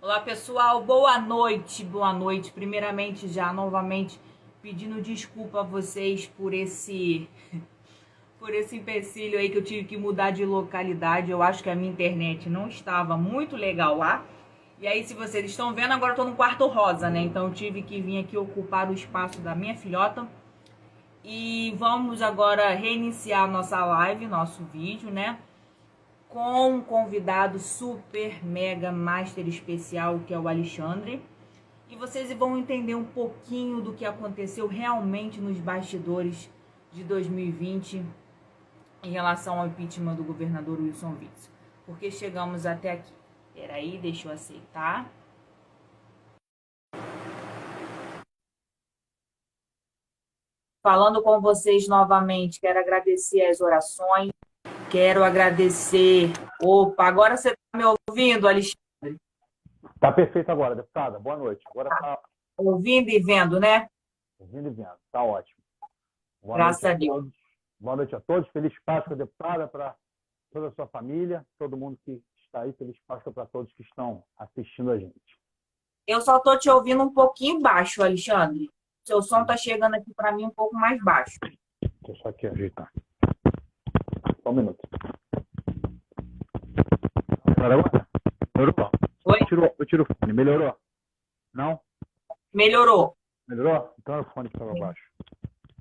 Olá, pessoal. Boa noite. Boa noite. Primeiramente, já novamente pedindo desculpa a vocês por esse empecilho aí que eu tive que mudar de localidade. Eu acho que a minha internet não estava muito legal lá. E aí, se vocês estão vendo, agora eu tô no quarto rosa, né? Então eu tive que vir aqui ocupar o espaço da minha filhota. E vamos agora reiniciar nossa live, nosso vídeo, né? Com um convidado super, mega, master especial, que é o Alexandre. E vocês vão entender um pouquinho do que aconteceu realmente nos bastidores de 2020 em relação ao impeachment do governador Wilson Witzel. Porque chegamos até aqui. Peraí, deixa eu aceitar. Falando com vocês novamente, quero agradecer as orações, quero agradecer... Opa, agora você está me ouvindo, Alexandre? Está perfeito agora, deputada. Boa noite. Agora está Ouvindo e vendo, né? ouvindo e vendo. Está ótimo. Boa Graças noite a a Deus. todos. Boa noite a todos. Feliz Páscoa, deputada, para toda a sua família, todo mundo que está aí. Feliz Páscoa para todos que estão assistindo a gente. Eu só tô te ouvindo um pouquinho baixo, Alexandre. Seu som tá chegando aqui para mim um pouco mais baixo. Deixa eu só aqui ajeitar. Só um minuto. Agora? Melhorou? Oi? Eu tiro o fone. Melhorou? Não? Melhorou. Melhorou? Então é o fone que estava baixo.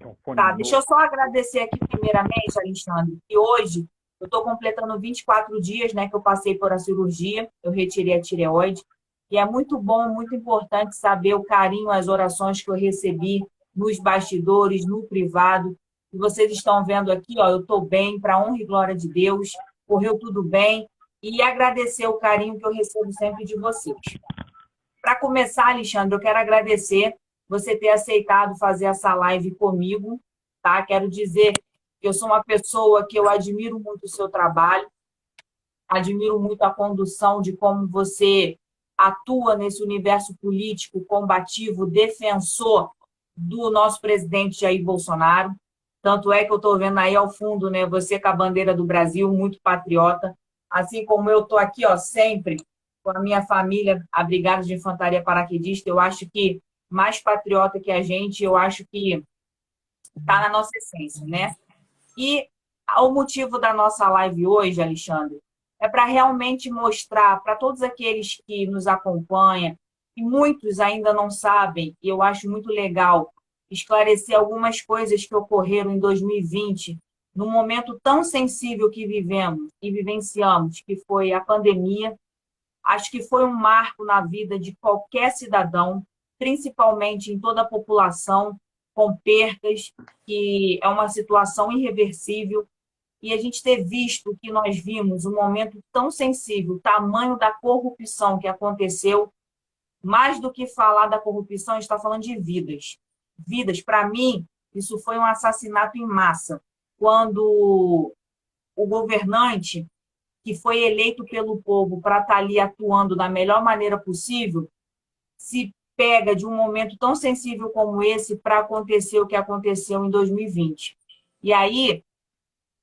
É um fone Tá, novo. deixa eu só agradecer aqui primeiramente, Alexandre, que hoje eu tô completando 24 dias, né, que eu passei por a cirurgia, eu retirei a tireoide, e é muito bom, muito importante saber o carinho, as orações que eu recebi nos bastidores, no privado. E vocês estão vendo aqui, ó, eu tô bem, para honra e glória de Deus, correu tudo bem, e agradecer o carinho que eu recebo sempre de vocês. Para começar, Alexandre, eu quero agradecer você ter aceitado fazer essa live comigo, tá? Quero dizer que eu sou uma pessoa que eu admiro muito o seu trabalho, admiro muito a condução de como você atua nesse universo político combativo, defensor do nosso presidente Jair Bolsonaro. Tanto é que eu estou vendo aí ao fundo, né, você com a bandeira do Brasil, muito patriota, assim como eu estou aqui, ó, sempre com a minha família, a Brigada de Infantaria Paraquedista. Eu acho que mais patriota que a gente, eu acho que está na nossa essência, né? E o motivo da nossa live hoje, Alexandre, é para realmente mostrar para todos aqueles que nos acompanham, e muitos ainda não sabem, e eu acho muito legal esclarecer algumas coisas que ocorreram em 2020, num momento tão sensível que vivemos e vivenciamos, que foi a pandemia. Acho que foi um marco na vida de qualquer cidadão, principalmente em toda a população, com percas, que é uma situação irreversível. E a gente ter visto que nós vimos um momento tão sensível, o tamanho da corrupção que aconteceu, mais do que falar da corrupção, a gente está falando de vidas. Vidas, para mim, isso foi um assassinato em massa. Quando o governante que foi eleito pelo povo para estar ali atuando da melhor maneira possível, se pega de um momento tão sensível como esse para acontecer o que aconteceu em 2020. E aí,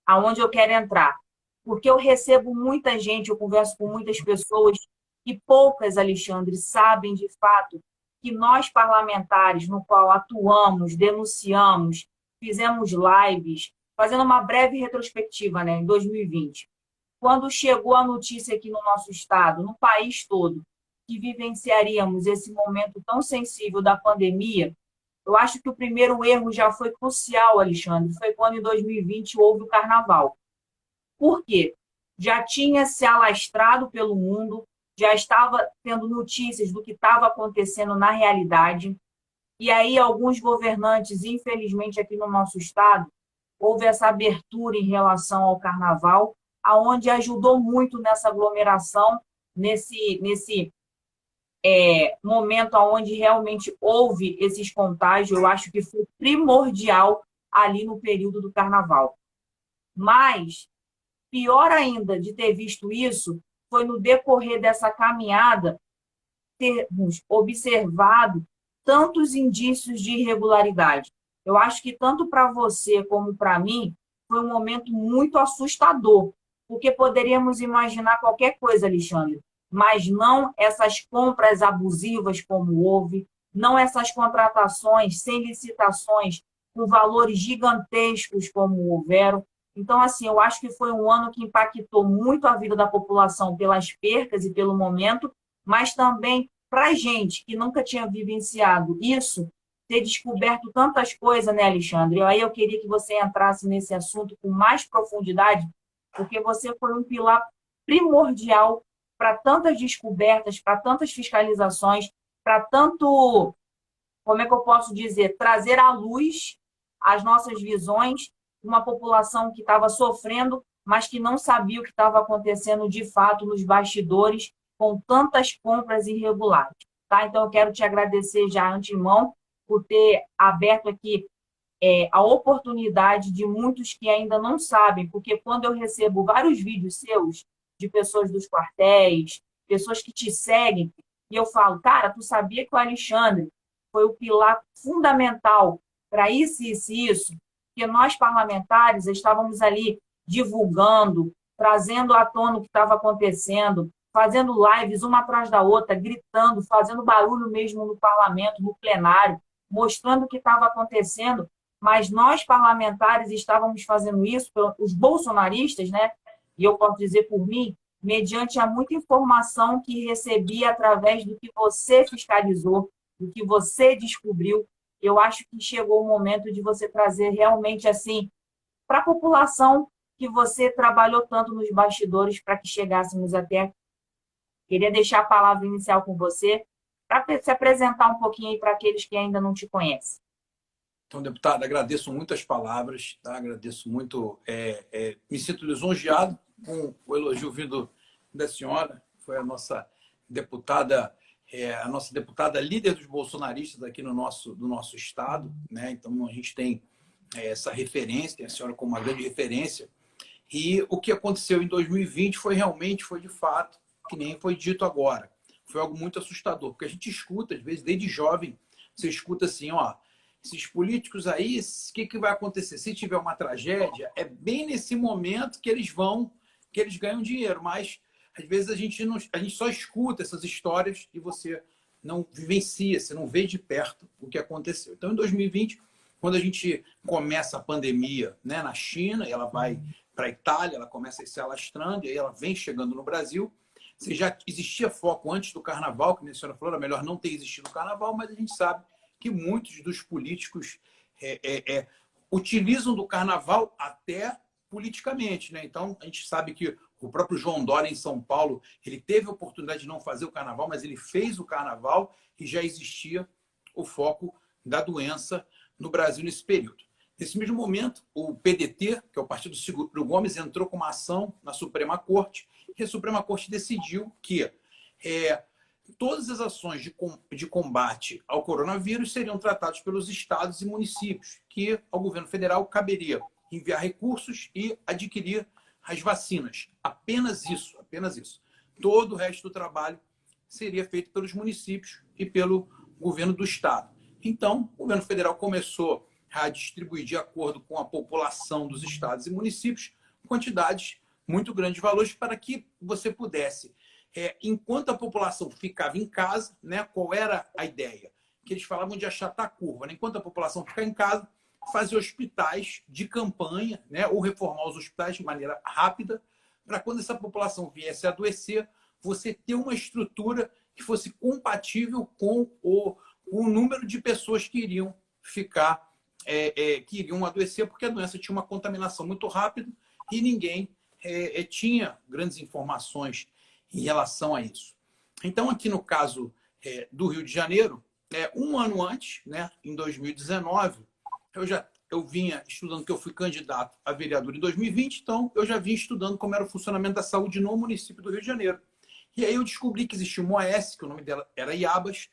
aonde eu quero entrar? Porque eu recebo muita gente, eu converso com muitas pessoas, e poucas, Alexandre, sabem de fato que nós parlamentares, no qual atuamos, denunciamos, fizemos lives, fazendo uma breve retrospectiva, né, em 2020, quando chegou a notícia aqui no nosso estado, no país todo, que vivenciaríamos esse momento tão sensível da pandemia, eu acho que o primeiro erro já foi crucial, Alexandre, foi quando em 2020 houve o carnaval. Por quê? Já tinha se alastrado pelo mundo, já estava tendo notícias do que estava acontecendo na realidade, e aí alguns governantes, infelizmente aqui no nosso estado, houve essa abertura em relação ao carnaval, aonde ajudou muito nessa aglomeração, nesse momento onde realmente houve esses contágios. Eu acho que foi primordial ali no período do carnaval. Mas, pior ainda de ter visto isso, foi no decorrer dessa caminhada termos observado tantos indícios de irregularidade. Eu acho que tanto para você como para mim foi um momento muito assustador, porque poderíamos imaginar qualquer coisa, Alexandre. mas não essas compras abusivas como houve, não essas contratações sem licitações com valores gigantescos como houveram. Então, assim, eu acho que foi um ano que impactou muito a vida da população pelas percas e pelo momento, mas também para a gente que nunca tinha vivenciado isso, ter descoberto tantas coisas, né, Alexandre? Aí eu queria que você entrasse nesse assunto com mais profundidade, porque você foi um pilar primordial para tantas descobertas, para tantas fiscalizações, para tanto, como é que eu posso dizer, trazer à luz as nossas visões, uma população que estava sofrendo, mas que não sabia o que estava acontecendo de fato nos bastidores, com tantas compras irregulares. Tá? Então, eu quero te agradecer já antemão por ter aberto aqui a oportunidade de muitos que ainda não sabem, porque quando eu recebo vários vídeos seus de pessoas dos quartéis, pessoas que te seguem, e eu falo, cara, tu sabia que o Alexandre foi o pilar fundamental para isso, isso e isso? Porque nós, parlamentares, estávamos ali divulgando, trazendo à tona o que estava acontecendo, fazendo lives uma atrás da outra, gritando, fazendo barulho mesmo no parlamento, no plenário, mostrando o que estava acontecendo, mas nós, parlamentares, estávamos fazendo isso, os bolsonaristas, né? E eu posso dizer por mim, mediante a muita informação que recebi através do que você fiscalizou, do que você descobriu. Eu acho que chegou o momento de você trazer realmente assim para a população que você trabalhou tanto nos bastidores para que chegássemos até aqui. Queria deixar a palavra inicial com você para se apresentar um pouquinho aí para aqueles que ainda não te conhecem. Então, deputada, agradeço muito as palavras, tá? Agradeço muito, me sinto lisonjeado com o elogio vindo da senhora, foi a nossa deputada líder dos bolsonaristas aqui do nosso estado, né? Então, a gente tem essa referência, tem a senhora como uma grande referência, e o que aconteceu em 2020 foi de fato, que nem foi dito agora, foi algo muito assustador, porque a gente escuta, às vezes, desde jovem, você escuta assim, ó, esses políticos aí, o que vai acontecer? Se tiver uma tragédia, é bem nesse momento que eles ganham dinheiro. Mas, às vezes, a gente só escuta essas histórias e você não vivencia, você não vê de perto o que aconteceu. Então, em 2020, quando a gente começa a pandemia, né, na China, ela vai para a Itália, ela começa a se alastrando, e aí ela vem chegando no Brasil. Se já existia foco antes do carnaval, que a senhora falou, era melhor não ter existido o carnaval, mas a gente sabe que muitos dos políticos utilizam do carnaval até politicamente, né? Então, a gente sabe que o próprio João Dória, em São Paulo, ele teve a oportunidade de não fazer o carnaval, mas ele fez o carnaval e já existia o foco da doença no Brasil nesse período. Nesse mesmo momento, o PDT, que é o Partido Ciro Gomes, entrou com uma ação na Suprema Corte, e a Suprema Corte decidiu que todas as ações de combate ao coronavírus seriam tratadas pelos estados e municípios, que ao governo federal caberia enviar recursos e adquirir as vacinas. Apenas isso, apenas isso. Todo o resto do trabalho seria feito pelos municípios e pelo governo do estado. Então, o governo federal começou a distribuir, de acordo com a população dos estados e municípios, quantidades muito grandes de valores para que você pudesse, enquanto a população ficava em casa, né, qual era a ideia? Que eles falavam de achatar a curva. Né? Enquanto a população ficava em casa, fazer hospitais de campanha, né, ou reformar os hospitais de maneira rápida, para quando essa população viesse a adoecer, você ter uma estrutura que fosse compatível com o número de pessoas que iriam ficar, que iriam adoecer, porque a doença tinha uma contaminação muito rápida e ninguém tinha grandes informações em relação a isso. Então, aqui no caso do Rio de Janeiro, um ano antes, né, em 2019, eu vinha estudando, que eu fui candidato a vereador em 2020, então eu já vinha estudando como era o funcionamento da saúde no município do Rio de Janeiro. E aí eu descobri que existia uma OS, que o nome dela era Iabas.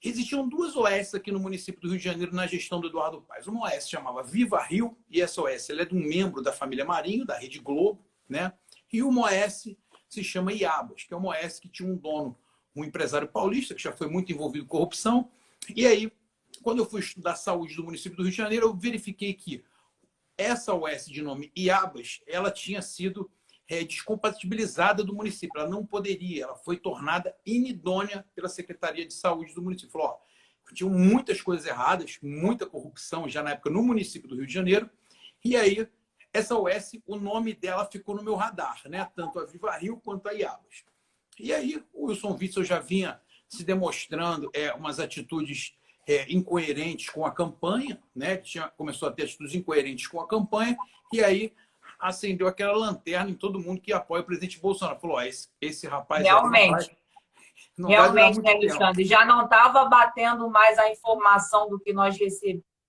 Existiam duas OS aqui no município do Rio de Janeiro na gestão do Eduardo Paes. Uma OS chamava Viva Rio, e essa OS ela é de um membro da família Marinho, da Rede Globo, né? E uma OS se chama Iabas, que é uma OS que tinha um dono, um empresário paulista, que já foi muito envolvido em corrupção. E aí, quando eu fui estudar a saúde do município do Rio de Janeiro, eu verifiquei que essa OS de nome Iabas, ela tinha sido descompatibilizada do município. Ela não poderia, ela foi tornada inidônea pela Secretaria de Saúde do município. Falou, ó, tinham muitas coisas erradas, muita corrupção já na época no município do Rio de Janeiro. E aí, essa OS, o nome dela ficou no meu radar, né? Tanto a Viva Rio quanto a Iabas. E aí, o Wilson Witzel já vinha se demonstrando umas atitudes incoerentes com a campanha, né? Começou a ter atitudes incoerentes com a campanha, e aí acendeu aquela lanterna em todo mundo que apoia o presidente Bolsonaro. Falou, ó, esse rapaz Realmente. não vai durar muito Né, tempo. Alexandre? Já não estava batendo mais a informação do que nós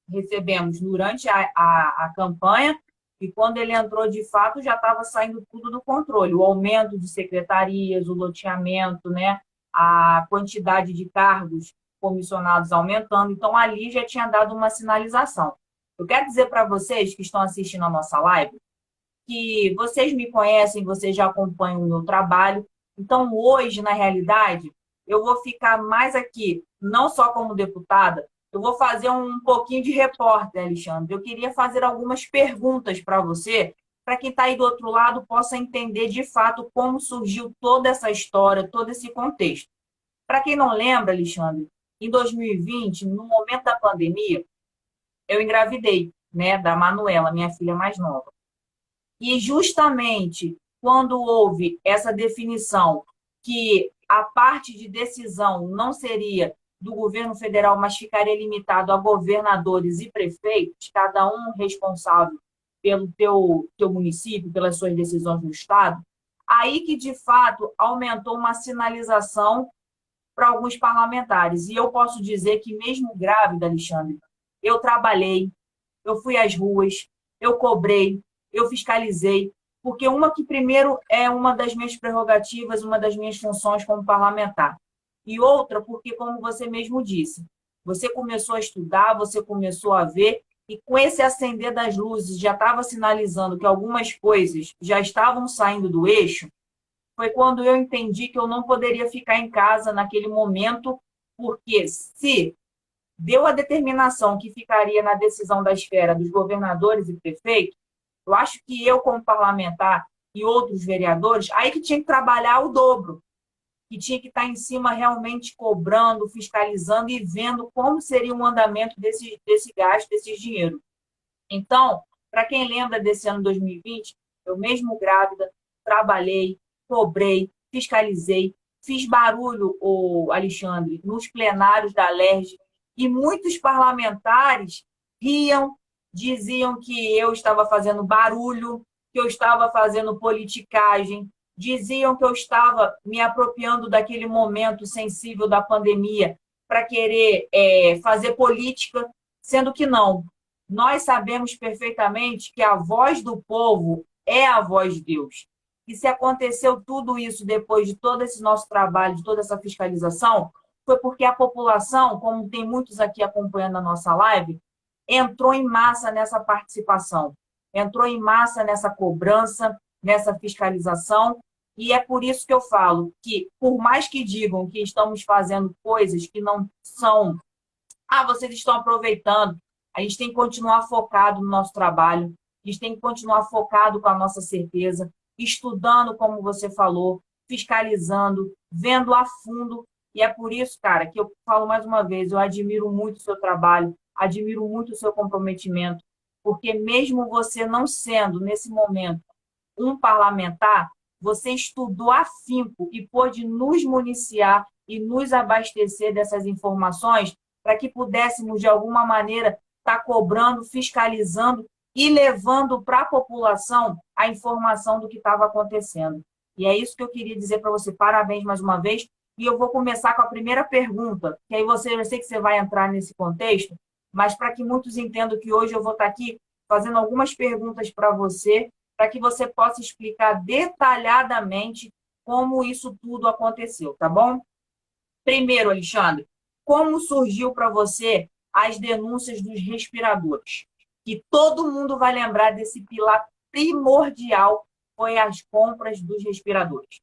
recebemos durante a campanha, e quando ele entrou de fato, já estava saindo tudo do controle. O aumento de secretarias, o loteamento, né? A quantidade de cargos comissionados aumentando. Então, ali já tinha dado uma sinalização. Eu quero dizer para vocês que estão assistindo a nossa live que vocês me conhecem, vocês já acompanham o meu trabalho. Então, hoje, na realidade, eu vou ficar mais aqui, não só como deputada, eu vou fazer um pouquinho de repórter, Alexandre. Eu queria fazer algumas perguntas para você, para quem está aí do outro lado possa entender de fato como surgiu toda essa história, todo esse contexto. Para quem não lembra, Alexandre, em 2020, no momento da pandemia, eu engravidei, né, da Manuela, minha filha mais nova. E justamente quando houve essa definição que a parte de decisão não seria do governo federal, mas ficaria limitado a governadores e prefeitos, cada um responsável pelo teu município, pelas suas decisões no estado, aí que, de fato, aumentou uma sinalização para alguns parlamentares. E eu posso dizer que, mesmo grávida, Alexandre, eu trabalhei, eu fui às ruas, eu cobrei, eu fiscalizei, porque uma que, primeiro, é uma das minhas prerrogativas, uma das minhas funções como parlamentar. E outra, porque, como você mesmo disse, você começou a estudar, você começou a ver, e com esse acender das luzes já estava sinalizando que algumas coisas já estavam saindo do eixo, foi quando eu entendi que eu não poderia ficar em casa naquele momento, porque se deu a determinação que ficaria na decisão da esfera dos governadores e prefeitos, eu acho que eu, como parlamentar, e outros vereadores, aí que tinha que trabalhar o dobro, que tinha que estar em cima realmente cobrando, fiscalizando e vendo como seria o andamento desse gasto, desse dinheiro. Então, para quem lembra desse ano 2020, eu mesmo grávida, trabalhei, cobrei, fiscalizei, fiz barulho, Alexandre, nos plenários da LERJ, e muitos parlamentares riam, diziam que eu estava fazendo barulho, que eu estava fazendo politicagem, diziam que eu estava me apropriando daquele momento sensível da pandemia para querer fazer política, sendo que não. Nós sabemos perfeitamente que a voz do povo é a voz de Deus. E se aconteceu tudo isso depois de todo esse nosso trabalho, de toda essa fiscalização, foi porque a população, como tem muitos aqui acompanhando a nossa live, entrou em massa nessa participação, entrou em massa nessa cobrança, nessa fiscalização, e é por isso que eu falo que, por mais que digam que estamos fazendo coisas que não são, vocês estão aproveitando, a gente tem que continuar focado no nosso trabalho, a gente tem que continuar focado com a nossa certeza, estudando, como você falou, fiscalizando, vendo a fundo, e é por isso, cara, que eu falo mais uma vez, eu admiro muito o seu trabalho, admiro muito o seu comprometimento, porque mesmo você não sendo, nesse momento, um parlamentar, você estudou afinco e pôde nos municiar e nos abastecer dessas informações para que pudéssemos, de alguma maneira, estar cobrando, fiscalizando e levando para a população a informação do que estava acontecendo. E é isso que eu queria dizer para você. Parabéns mais uma vez. E eu vou começar com a primeira pergunta, que aí eu sei que você vai entrar nesse contexto, mas para que muitos entendam que hoje eu vou estar aqui fazendo algumas perguntas para você, para que você possa explicar detalhadamente como isso tudo aconteceu, tá bom? Primeiro, Alexandre, como surgiu para você as denúncias dos respiradores? Que todo mundo vai lembrar desse pilar primordial, foi as compras dos respiradores.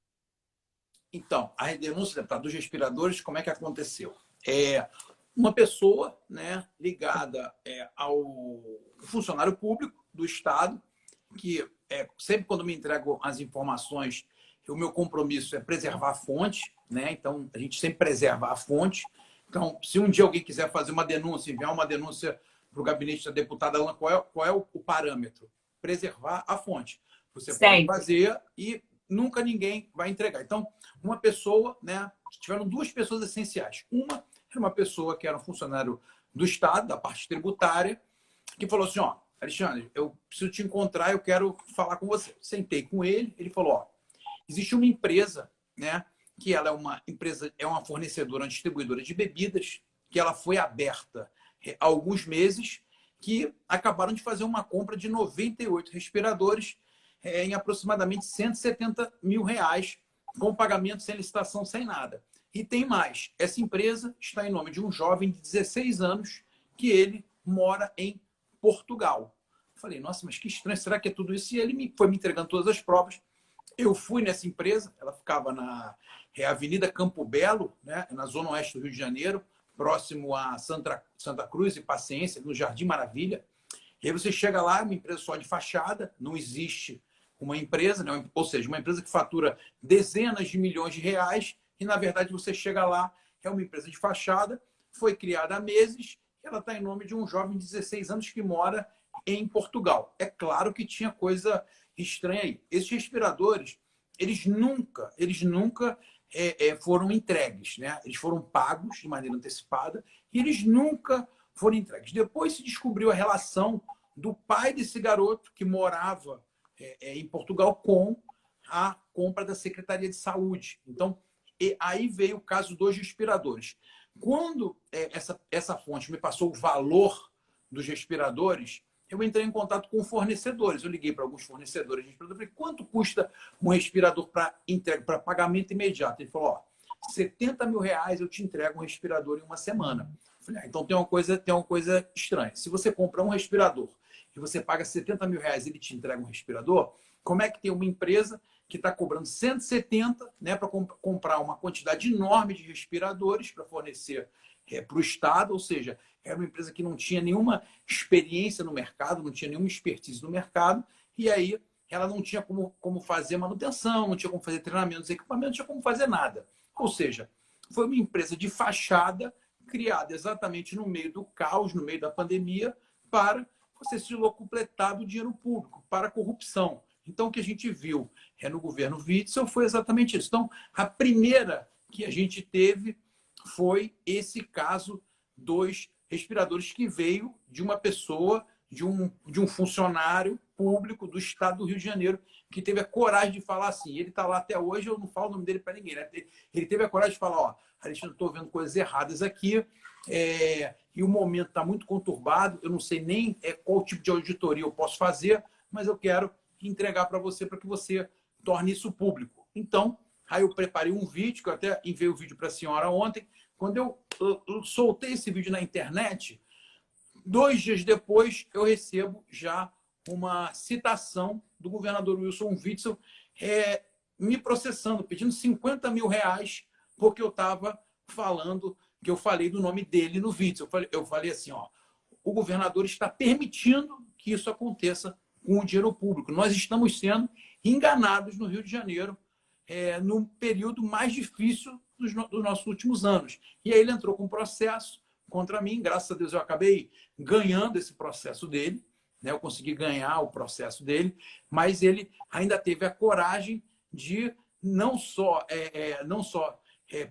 Então, a denúncia dos respiradores, como é que aconteceu? Uma pessoa, né, ligada ao funcionário público do Estado, que sempre quando me entregam as informações, o meu compromisso é preservar a fonte, né? Então, a gente sempre preserva a fonte. Então, se um dia alguém quiser fazer uma denúncia, enviar uma denúncia para o gabinete da deputada Alan, qual é o parâmetro? Preservar a fonte. Você pode fazer e nunca ninguém vai entregar. Então, uma pessoa, né? Tiveram duas pessoas essenciais. Uma era uma pessoa que era um funcionário do Estado, da parte tributária, que falou assim, ó, Alexandre, eu preciso te encontrar, eu quero falar com você. Sentei com ele, ele falou, ó, existe uma empresa, né, que ela é uma empresa, é uma fornecedora, uma distribuidora de bebidas, que ela foi aberta há alguns meses, que acabaram de fazer uma compra de 98 respiradores em aproximadamente R$ 170 mil, com pagamento sem licitação, sem nada. E tem mais, essa empresa está em nome de um jovem de 16 anos, que ele mora em Portugal. Eu falei, nossa, mas que estranho, será que é tudo isso? E ele foi me entregando todas as provas. Eu fui nessa empresa, ela ficava na Avenida Campo Belo, né, na zona oeste do Rio de Janeiro, próximo a Santa Cruz e Paciência, no Jardim Maravilha. E aí você chega lá, é uma empresa só de fachada, não existe uma empresa, né, ou seja, uma empresa que fatura dezenas de milhões de reais, e na verdade você chega lá, é uma empresa de fachada, foi criada há meses, ela está em nome de um jovem de 16 anos que mora em Portugal. É claro que tinha coisa estranha aí. Esses respiradores, eles nunca foram entregues, né? Eles foram pagos de maneira antecipada e eles nunca foram entregues. Depois se descobriu a relação do pai desse garoto que morava em Portugal com a compra da Secretaria de Saúde. Então, aí veio o caso dos respiradores. Quando essa fonte me passou o valor dos respiradores, eu entrei em contato com fornecedores. Eu liguei para alguns fornecedores de respirador e falei, quanto custa um respirador para entrega, para pagamento imediato? Ele falou, ó, R$ 70 mil eu te entrego um respirador em uma semana. Eu falei, então tem uma coisa estranha. Se você compra um respirador e você paga R$ 70 mil e ele te entrega um respirador, como é que tem uma empresa que está cobrando 170, né, para comprar uma quantidade enorme de respiradores para fornecer para o Estado, ou seja, era uma empresa que não tinha nenhuma experiência no mercado, não tinha nenhuma expertise no mercado, e aí ela não tinha como fazer manutenção, não tinha como fazer treinamento dos equipamentos, não tinha como fazer nada. Ou seja, foi uma empresa de fachada criada exatamente no meio do caos, no meio da pandemia, para você se locupletar do dinheiro público, para a corrupção. Então, o que a gente viu no governo Witzel foi exatamente isso. Então, a primeira que a gente teve foi esse caso dos respiradores que veio de uma pessoa, de um funcionário público do Estado do Rio de Janeiro, que teve a coragem de falar assim. Ele está lá até hoje, eu não falo o nome dele para ninguém. Né? Ele teve a coragem de falar, ó, Alexandre, estou vendo coisas erradas aqui, e o momento está muito conturbado, eu não sei nem qual tipo de auditoria eu posso fazer, mas eu quero entregar para você para que você torne isso público. Então, aí eu preparei um vídeo, que eu até enviei o vídeo para a senhora ontem. Quando eu soltei esse vídeo na internet, 2 dias depois eu recebo já uma citação do governador Wilson Witzel me processando, pedindo R$ 50 mil, porque eu estava falando, que eu falei do nome dele no vídeo. Eu falei assim, ó, o governador está permitindo que isso aconteça com o dinheiro público. Nós estamos sendo enganados no Rio de Janeiro no período mais difícil dos nossos últimos anos. E aí ele entrou com um processo contra mim. Graças a Deus eu acabei ganhando esse processo dele, né? Eu consegui ganhar o processo dele, mas ele ainda teve a coragem de não só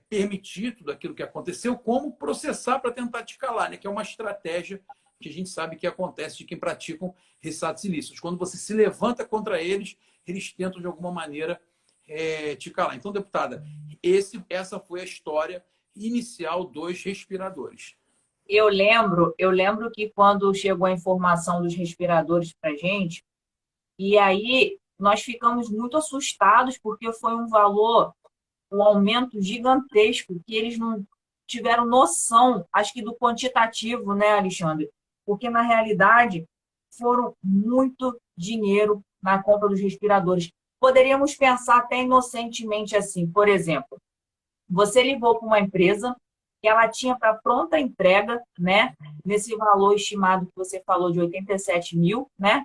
permitir tudo aquilo que aconteceu, como processar para tentar te calar, né? Que é uma estratégia que a gente sabe que acontece de quem praticam esses atos ilícitos. Quando você se levanta contra eles, eles tentam, de alguma maneira, te calar. Então, deputada, essa foi a história inicial dos respiradores. Eu lembro que quando chegou a informação dos respiradores para a gente, e aí nós ficamos muito assustados, porque foi um valor, um aumento gigantesco, que eles não tiveram noção, acho que do quantitativo, né, Alexandre? Porque, na realidade, foram muito dinheiro na compra dos respiradores. Poderíamos pensar até inocentemente assim, por exemplo, você ligou para uma empresa que ela tinha para pronta entrega, né, nesse valor estimado que você falou de 87 mil, né?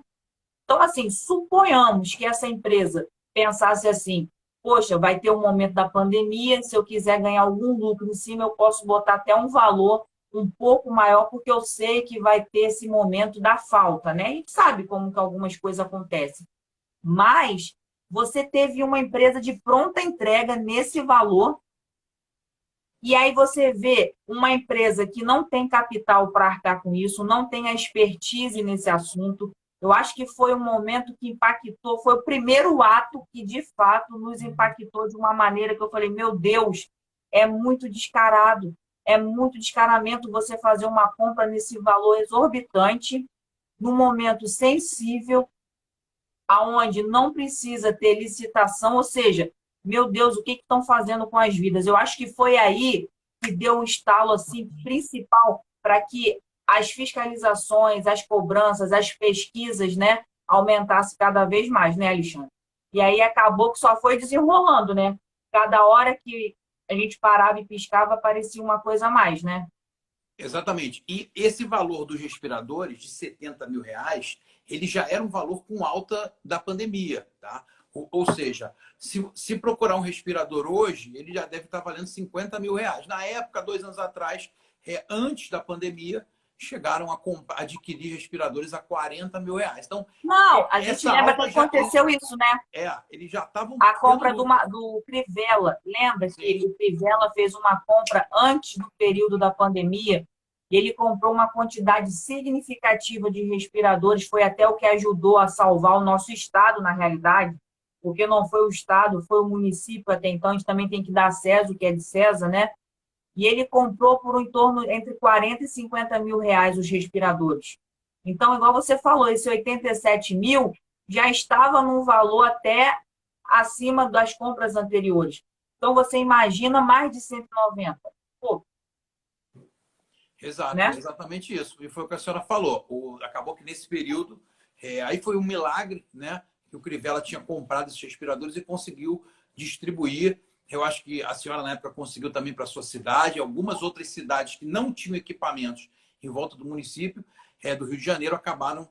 Então, assim, suponhamos que essa empresa pensasse assim, poxa, vai ter um momento da pandemia, se eu quiser ganhar algum lucro em cima, eu posso botar até um valor um pouco maior, porque eu sei que vai ter esse momento da falta, né? A gente sabe como que algumas coisas acontecem. Mas você teve uma empresa de pronta entrega nesse valor, e aí você vê uma empresa que não tem capital para arcar com isso, não tem a expertise nesse assunto. Eu acho que foi um momento que impactou, foi o primeiro ato que, de fato, nos impactou de uma maneira que eu falei, meu Deus, é muito descarado, é muito descaramento você fazer uma compra nesse valor exorbitante, num momento sensível, aonde não precisa ter licitação, ou seja, meu Deus, o que estão fazendo com as vidas? Eu acho que foi aí que deu um estalo assim principal para que as fiscalizações, as cobranças, as pesquisas, né, aumentasse cada vez mais, né, Alexandre? E aí acabou que só foi desenrolando, né? Cada hora que a gente parava e piscava, aparecia uma coisa a mais, né? Exatamente. E esse valor dos respiradores, de R$ 70.000, ele já era um valor com alta da pandemia, tá? Ou seja, se procurar um respirador hoje, ele já deve estar valendo R$ 50.000. Na época, 2 anos atrás, antes da pandemia, chegaram a adquirir respiradores a R$ 40.000. Então, Não, a gente essa lembra que alta já aconteceu isso, né? eles já estavam A tendo compra lucro. do Crivella. Lembra que Sim. o Crivella fez uma compra antes do período da pandemia? E ele comprou uma quantidade significativa de respiradores. Foi até o que ajudou a salvar o nosso estado, na realidade, porque não foi o estado, foi o município até então. A gente também tem que dar a César o que é de César, né? E ele comprou por em torno entre 40 e 50 mil reais os respiradores. Então, igual você falou, esse 87 mil já estava num valor até acima das compras anteriores. Então, você imagina mais de 190. Pô, Exato, é né? exatamente isso. E foi o que a senhora falou. Acabou que nesse período, aí foi um milagre, né? Que o Crivella tinha comprado esses respiradores e conseguiu distribuir. Eu acho que a senhora, na época, conseguiu também para a sua cidade, algumas outras cidades que não tinham equipamentos em volta do município do Rio de Janeiro acabaram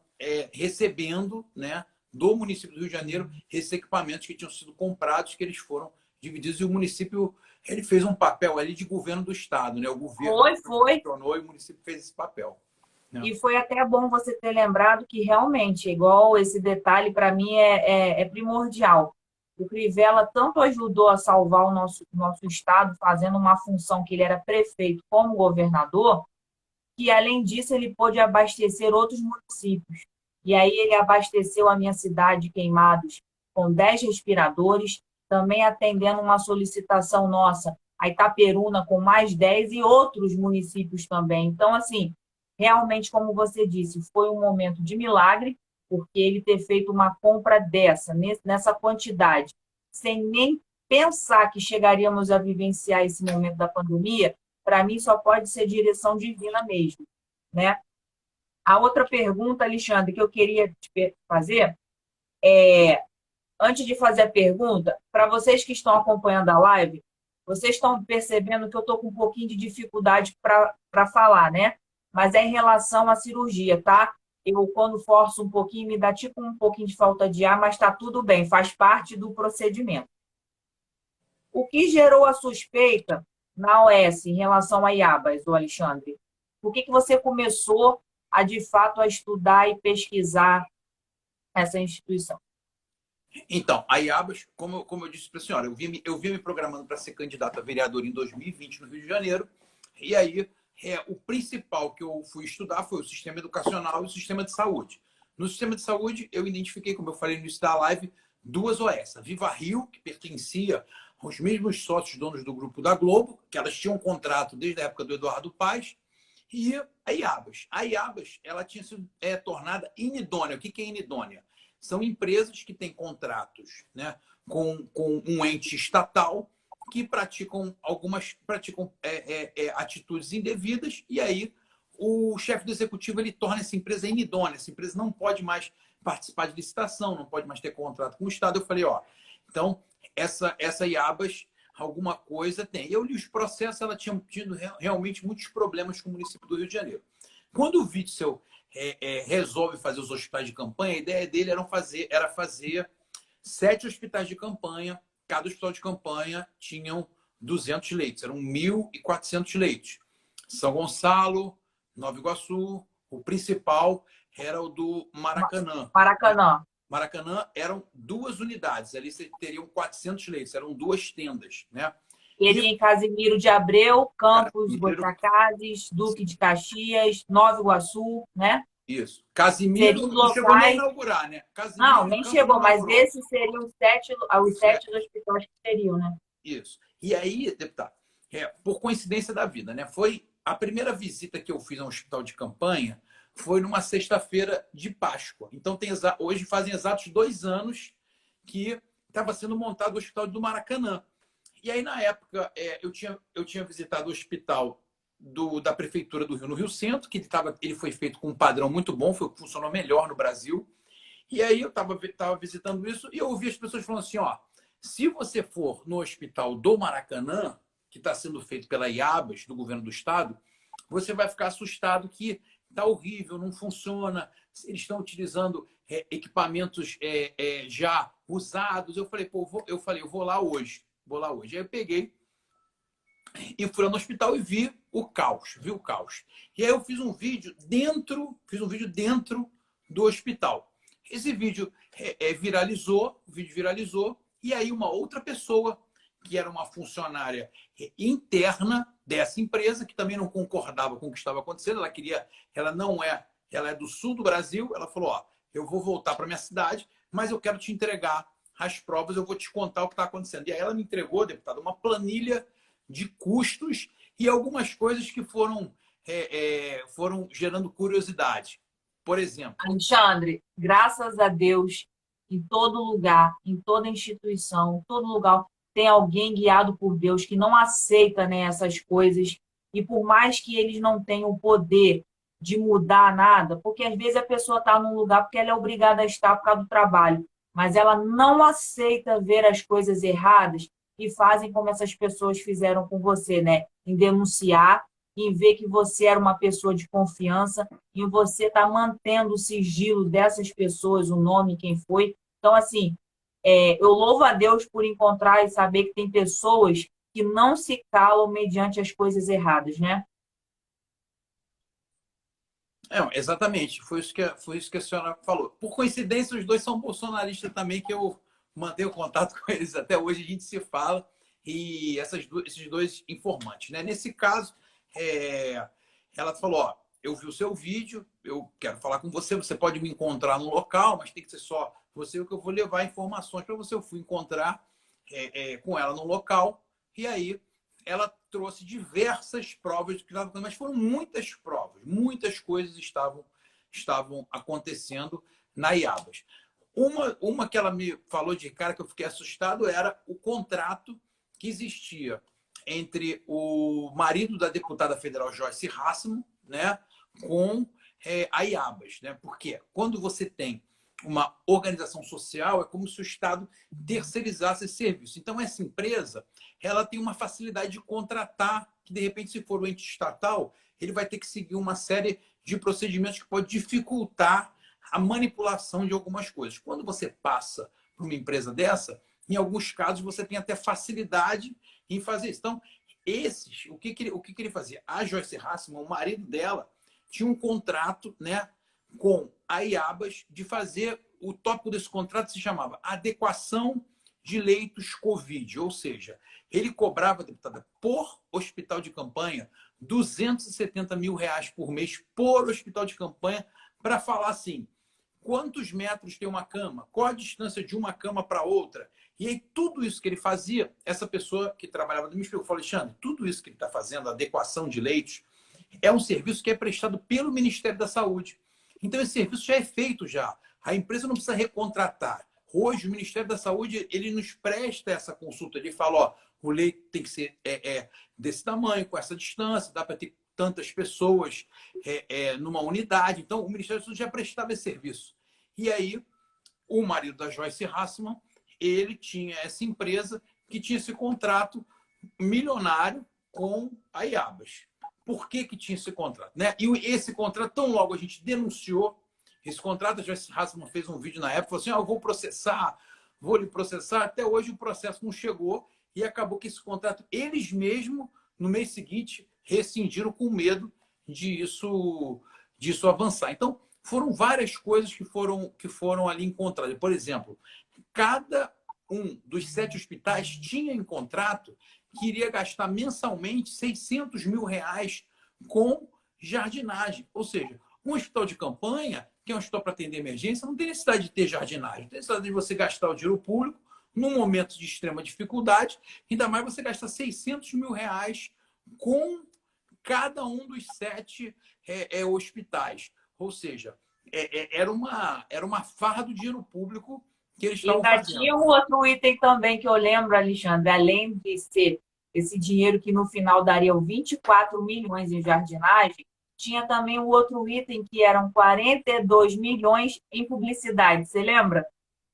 recebendo, né, do município do Rio de Janeiro, esses equipamentos que tinham sido comprados, que eles foram divididos, e o município ele fez um papel ali de governo do Estado, né? O governo Foi. funcionou e o município fez esse papel. Né? E foi até bom você ter lembrado que realmente, igual esse detalhe, para mim é primordial. O Crivella tanto ajudou a salvar o nosso estado, fazendo uma função que ele era prefeito como governador, que, além disso, ele pôde abastecer outros municípios. E aí ele abasteceu a minha cidade, Queimados, com 10 respiradores, também atendendo uma solicitação nossa, a Itaperuna, com mais 10 e outros municípios também. Então, assim, realmente, como você disse, foi um momento de milagre, porque ele ter feito uma compra nessa quantidade, sem nem pensar que chegaríamos a vivenciar esse momento da pandemia, para mim só pode ser direção divina mesmo, né? A outra pergunta, Alexandre, que eu queria te fazer antes de fazer a pergunta, para vocês que estão acompanhando a live, vocês estão percebendo que eu estou com um pouquinho de dificuldade para falar, né? Mas é em relação à cirurgia, tá? Eu, quando forço um pouquinho, me dá tipo um pouquinho de falta de ar, mas está tudo bem, faz parte do procedimento. O que gerou a suspeita na OS em relação a IABAS, o Alexandre? Por que você começou a, de fato, a estudar e pesquisar essa instituição? Então, a IABAS, como eu disse para a senhora, eu vim me programando para ser candidato a vereador em 2020 no Rio de Janeiro, e aí o principal que eu fui estudar foi o sistema educacional e o sistema de saúde. No sistema de saúde, eu identifiquei, como eu falei no início da live, duas OS. A Viva Rio, que pertencia aos mesmos sócios donos do Grupo da Globo, que elas tinham um contrato desde a época do Eduardo Paes, e a IABAS. A IABAS ela tinha sido tornada inidônea. O que é inidônea? São empresas que têm contratos, né, com um ente estatal que praticam atitudes indevidas, e aí o chefe do executivo ele torna essa empresa inidônea. Essa empresa não pode mais participar de licitação, não pode mais ter contrato com o Estado. Eu falei, então essa IABAS alguma coisa tem. Eu li os processos, ela tinha tido realmente muitos problemas com o município do Rio de Janeiro. Quando o Witzel resolve fazer os hospitais de campanha, a ideia dele era fazer 7 hospitais de campanha. Cada hospital de campanha tinham 200 leitos, eram 1.400 leitos. São Gonçalo, Nova Iguaçu, o principal era o do Maracanã. Maracanã. Maracanã eram 2 unidades, ali você teriam 400 leitos, eram 2 tendas, né? Ele em Casimiro de Abreu, Campos Goitacazes, Duque de Caxias, Nova Iguaçu, né? Isso. Casimiro Seriam não chegou nem a locais. inaugurar, né? Casimiro Não, de nem Campos chegou, mas inaugurou. esses seriam os 7 hospitais que seriam, né? Isso. E aí, deputado, por coincidência da vida, né? Foi a primeira visita que eu fiz a um hospital de campanha foi numa sexta-feira de Páscoa. Então, hoje fazem exatos 2 anos que estava sendo montado o hospital do Maracanã. E aí, na época, eu tinha visitado o hospital da Prefeitura do Rio, no Rio Centro, que ele foi feito com um padrão muito bom, funcionou melhor no Brasil. E aí eu estava visitando isso e eu ouvi as pessoas falando assim, ó, se você for no hospital do Maracanã, que está sendo feito pela IABAS, do governo do estado, você vai ficar assustado que está horrível, não funciona, eles estão utilizando equipamentos já usados. Eu falei, pô, eu vou lá hoje. Aí eu peguei e fui lá no hospital e vi o caos. E aí eu fiz um vídeo dentro do hospital. Esse vídeo viralizou, e aí uma outra pessoa, que era uma funcionária interna dessa empresa, que também não concordava com o que estava acontecendo, ela é do sul do Brasil, ela falou, ó, eu vou voltar para minha cidade, mas eu quero te entregar as provas, eu vou te contar o que está acontecendo. E aí ela me entregou, deputado, uma planilha de custos e algumas coisas que foram gerando curiosidade. Por exemplo... Alexandre, graças a Deus, em todo lugar, em toda instituição, em todo lugar, tem alguém guiado por Deus que não aceita, né, essas coisas. E por mais que eles não tenham o poder de mudar nada, porque às vezes a pessoa está num lugar porque ela é obrigada a estar por causa do trabalho, mas ela não aceita ver as coisas erradas e fazem como essas pessoas fizeram com você, né? Em denunciar, em ver que você era uma pessoa de confiança, e você está mantendo o sigilo dessas pessoas, o nome, quem foi. Então, assim, eu louvo a Deus por encontrar e saber que tem pessoas que não se calam mediante as coisas erradas, né? Exatamente, foi isso que a senhora falou. Por coincidência, os dois são bolsonaristas também, que eu mantenho contato com eles até hoje, a gente se fala, e esses dois informantes, né? Nesse caso, ela falou, ó, eu vi o seu vídeo, eu quero falar com você, você pode me encontrar no local, mas tem que ser só você, que eu vou levar informações para você. Eu fui encontrar com ela no local, e aí ela trouxe diversas provas do que estava acontecendo, mas foram muitas provas, muitas coisas estavam acontecendo na IABAS. Uma que ela me falou de cara que eu fiquei assustado era o contrato que existia entre o marido da deputada federal Joyce Hasselmann, né, com a IABAS, né? Porque quando você tem uma organização social, é como se o Estado terceirizasse esse serviço. Então, essa empresa, ela tem uma facilidade de contratar, que de repente, se for um ente estatal, ele vai ter que seguir uma série de procedimentos que pode dificultar a manipulação de algumas coisas. Quando você passa para uma empresa dessa, em alguns casos, você tem até facilidade em fazer isso. Então, o que ele fazia? A Joyce Hasselmann, o marido dela, tinha um contrato, né, com a IABAS de fazer, o tópico desse contrato se chamava adequação de leitos Covid, ou seja, ele cobrava, deputada, por hospital de campanha, R$ 270 mil por mês por hospital de campanha, para falar assim, quantos metros tem uma cama, qual a distância de uma cama para outra. E aí, tudo isso que ele fazia, essa pessoa que trabalhava no Ministério falou, Alexandre, tudo isso que ele está fazendo, adequação de leitos, é um serviço que é prestado pelo Ministério da Saúde. Então, esse serviço já é feito já. A empresa não precisa recontratar. Hoje, o Ministério da Saúde, ele nos presta essa consulta. Ele fala, ó, o leito tem que ser desse tamanho, com essa distância, dá para ter tantas pessoas numa unidade. Então, o Ministério da Saúde já prestava esse serviço. E aí, o marido da Joyce Hasselmann, ele tinha essa empresa que tinha esse contrato milionário com a IABAS. por que tinha esse contrato, né? E esse contrato, tão logo a gente denunciou esse contrato, a Joyce Hasselman fez um vídeo na época, falou assim, eu vou lhe processar. Até hoje o processo não chegou e acabou que esse contrato, eles mesmos, no mês seguinte, rescindiram com medo disso avançar. Então, foram várias coisas que foram ali encontradas. Por exemplo, cada um dos 7 hospitais tinha em contrato que iria gastar mensalmente R$ 600 mil com jardinagem. Ou seja, um hospital de campanha, que é um hospital para atender emergência, não tem necessidade de ter jardinagem. Tem necessidade de você gastar o dinheiro público num momento de extrema dificuldade, ainda mais você gastar R$ 600 mil com cada um dos 7 hospitais. Ou seja, era uma farra do dinheiro público que eles estavam Ainda fazendo. tinha um outro item também que eu lembro, Alexandre, além de ser esse dinheiro que no final daria 24 milhões em jardinagem, tinha também um outro item que eram 42 milhões em publicidade. Você lembra?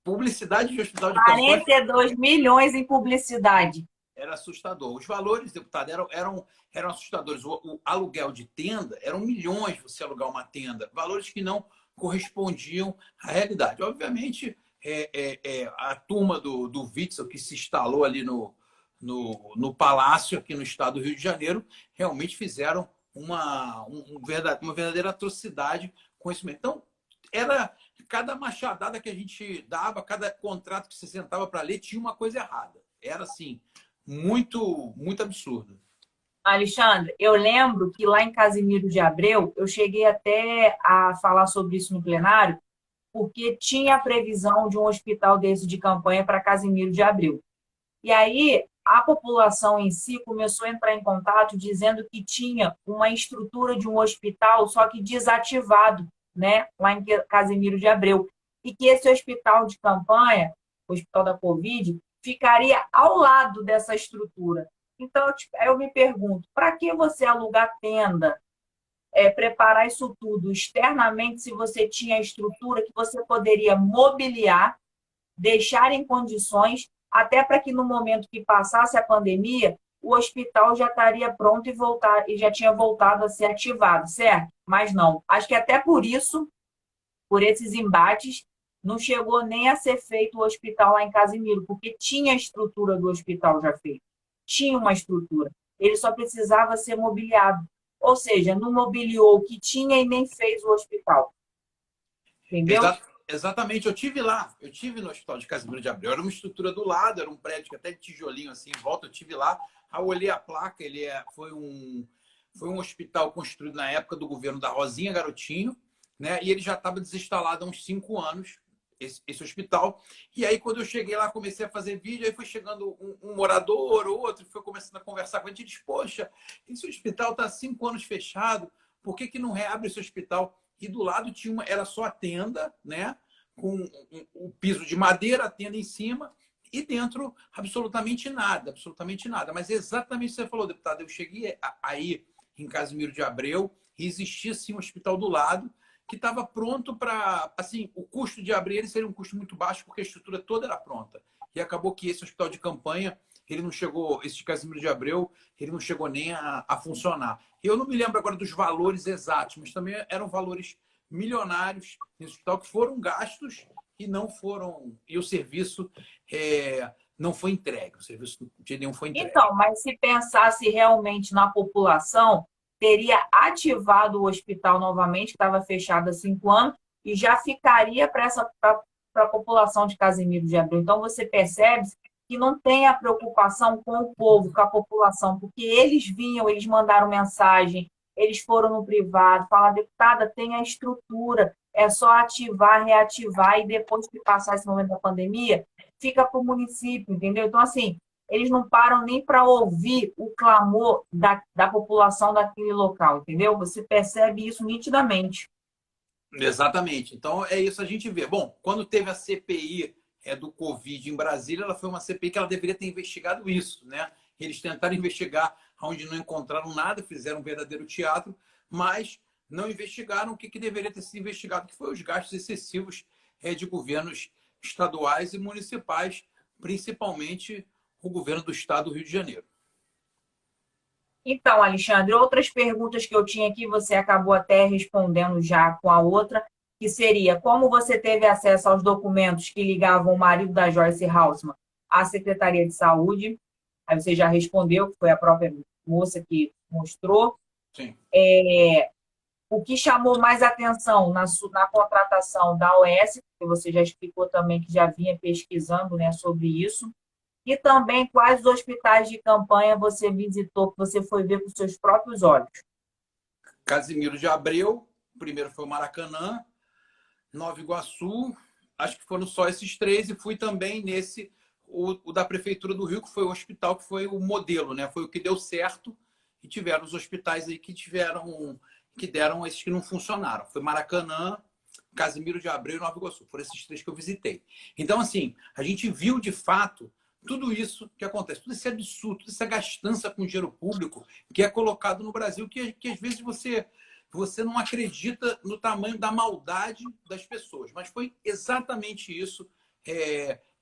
Publicidade de hospital de campanha 42 milhões em publicidade. era assustador. Os valores, deputado, eram assustadores. O aluguel de tenda eram milhões você alugar uma tenda. Valores que não correspondiam à realidade. Obviamente, a turma do Witzel, que se instalou ali no Palácio, aqui no estado do Rio de Janeiro, realmente fizeram uma verdadeira atrocidade com isso mesmo. Então, era cada machadada que a gente dava, cada contrato que você sentava para ler, tinha uma coisa errada. Era assim, muito, muito absurdo. Alexandre, eu lembro que lá em Casimiro de Abreu, eu cheguei até a falar sobre isso no plenário, porque tinha a previsão de um hospital desse de campanha para Casimiro de Abreu. E aí, a população em si começou a entrar em contato dizendo que tinha uma estrutura de um hospital, só que desativado, né, lá em Casimiro de Abreu. E que esse hospital de campanha, o hospital da Covid, ficaria ao lado dessa estrutura. Então, eu me pergunto, para que você alugar tenda, preparar isso tudo externamente, se você tinha a estrutura que você poderia mobiliar, deixar em condições, até para que no momento que passasse a pandemia, o hospital já estaria pronto e já tinha voltado a ser ativado, certo? Mas não. Acho que até por isso, por esses embates, não chegou nem a ser feito o hospital lá em Casimiro, porque tinha a estrutura do hospital já feita. Tinha uma estrutura. Ele só precisava ser mobiliado. Ou seja, não mobiliou o que tinha e nem fez o hospital. Entendeu? Exatamente, eu tive lá, eu tive no Hospital de Casimiro de Abreu, era uma estrutura do lado, era um prédio que até de tijolinho assim em volta, eu tive lá, aí eu olhei a placa, foi um hospital construído na época do governo da Rosinha Garotinho, né? E ele já estava desinstalado há uns 5 anos, esse hospital. E aí, quando eu cheguei lá, comecei a fazer vídeo, aí foi chegando um morador, outro, foi começando a conversar com a gente, e disse, poxa, esse hospital está há 5 anos fechado, por que não reabre esse hospital? E do lado era só a tenda, né? Com o piso de madeira, a tenda em cima, e dentro absolutamente nada, absolutamente nada. Mas exatamente o que você falou, deputado, eu cheguei aí em Casimiro de Abreu e existia sim um hospital do lado que estava pronto para, assim, o custo de abrir ele seria um custo muito baixo porque a estrutura toda era pronta. E acabou que esse hospital de campanha, ele não chegou, esse de Casimiro de Abreu, ele não chegou nem a funcionar. Eu não me lembro agora dos valores exatos, mas também eram valores milionários nesse hospital que foram gastos e não foram, e o serviço não foi entregue, o serviço de nenhum foi entregue. Então, mas se pensasse realmente na população, teria ativado o hospital novamente, que estava fechado há 5 anos, e já ficaria para a população de Casimiro de Abreu. Então, você percebe que não tem a preocupação com o povo, com a população, porque eles vinham, eles mandaram mensagem, eles foram no privado, falaram, deputada, tem a estrutura, é só ativar, reativar, e depois que passar esse momento da pandemia, fica para o município, entendeu? Então, assim, eles não param nem para ouvir o clamor da população daquele local, entendeu? Você percebe isso nitidamente. Exatamente. Então, é isso a gente vê. Bom, quando teve a CPI do Covid em Brasília, ela foi uma CPI que ela deveria ter investigado isso, né? Eles tentaram investigar onde não encontraram nada, fizeram um verdadeiro teatro, mas não investigaram o que deveria ter sido investigado, que foi os gastos excessivos de governos estaduais e municipais, principalmente o governo do estado do Rio de Janeiro. Então, Alexandre, outras perguntas que eu tinha aqui, você acabou até respondendo já com a outra, que seria como você teve acesso aos documentos que ligavam o marido da Joyce Haussmann à Secretaria de Saúde? Aí você já respondeu, que foi a própria moça que mostrou. Sim. O que chamou mais atenção na contratação da OS, que você já explicou também que já vinha pesquisando, né, sobre isso, e também quais hospitais de campanha você visitou, que você foi ver com seus próprios olhos? Casimiro de Abreu, o primeiro foi o Maracanã, Nova Iguaçu, acho que foram só esses três, e fui também nesse, o da Prefeitura do Rio, que foi o hospital, que foi o modelo, né? Foi o que deu certo, e tiveram os hospitais aí que deram esses que não funcionaram. Foi Maracanã, Casimiro de Abreu e Nova Iguaçu. Foram esses três que eu visitei. Então, assim, a gente viu de fato tudo isso que acontece, todo esse absurdo, toda essa gastança com dinheiro público que é colocado no Brasil, que às vezes você não acredita no tamanho da maldade das pessoas. Mas foi exatamente isso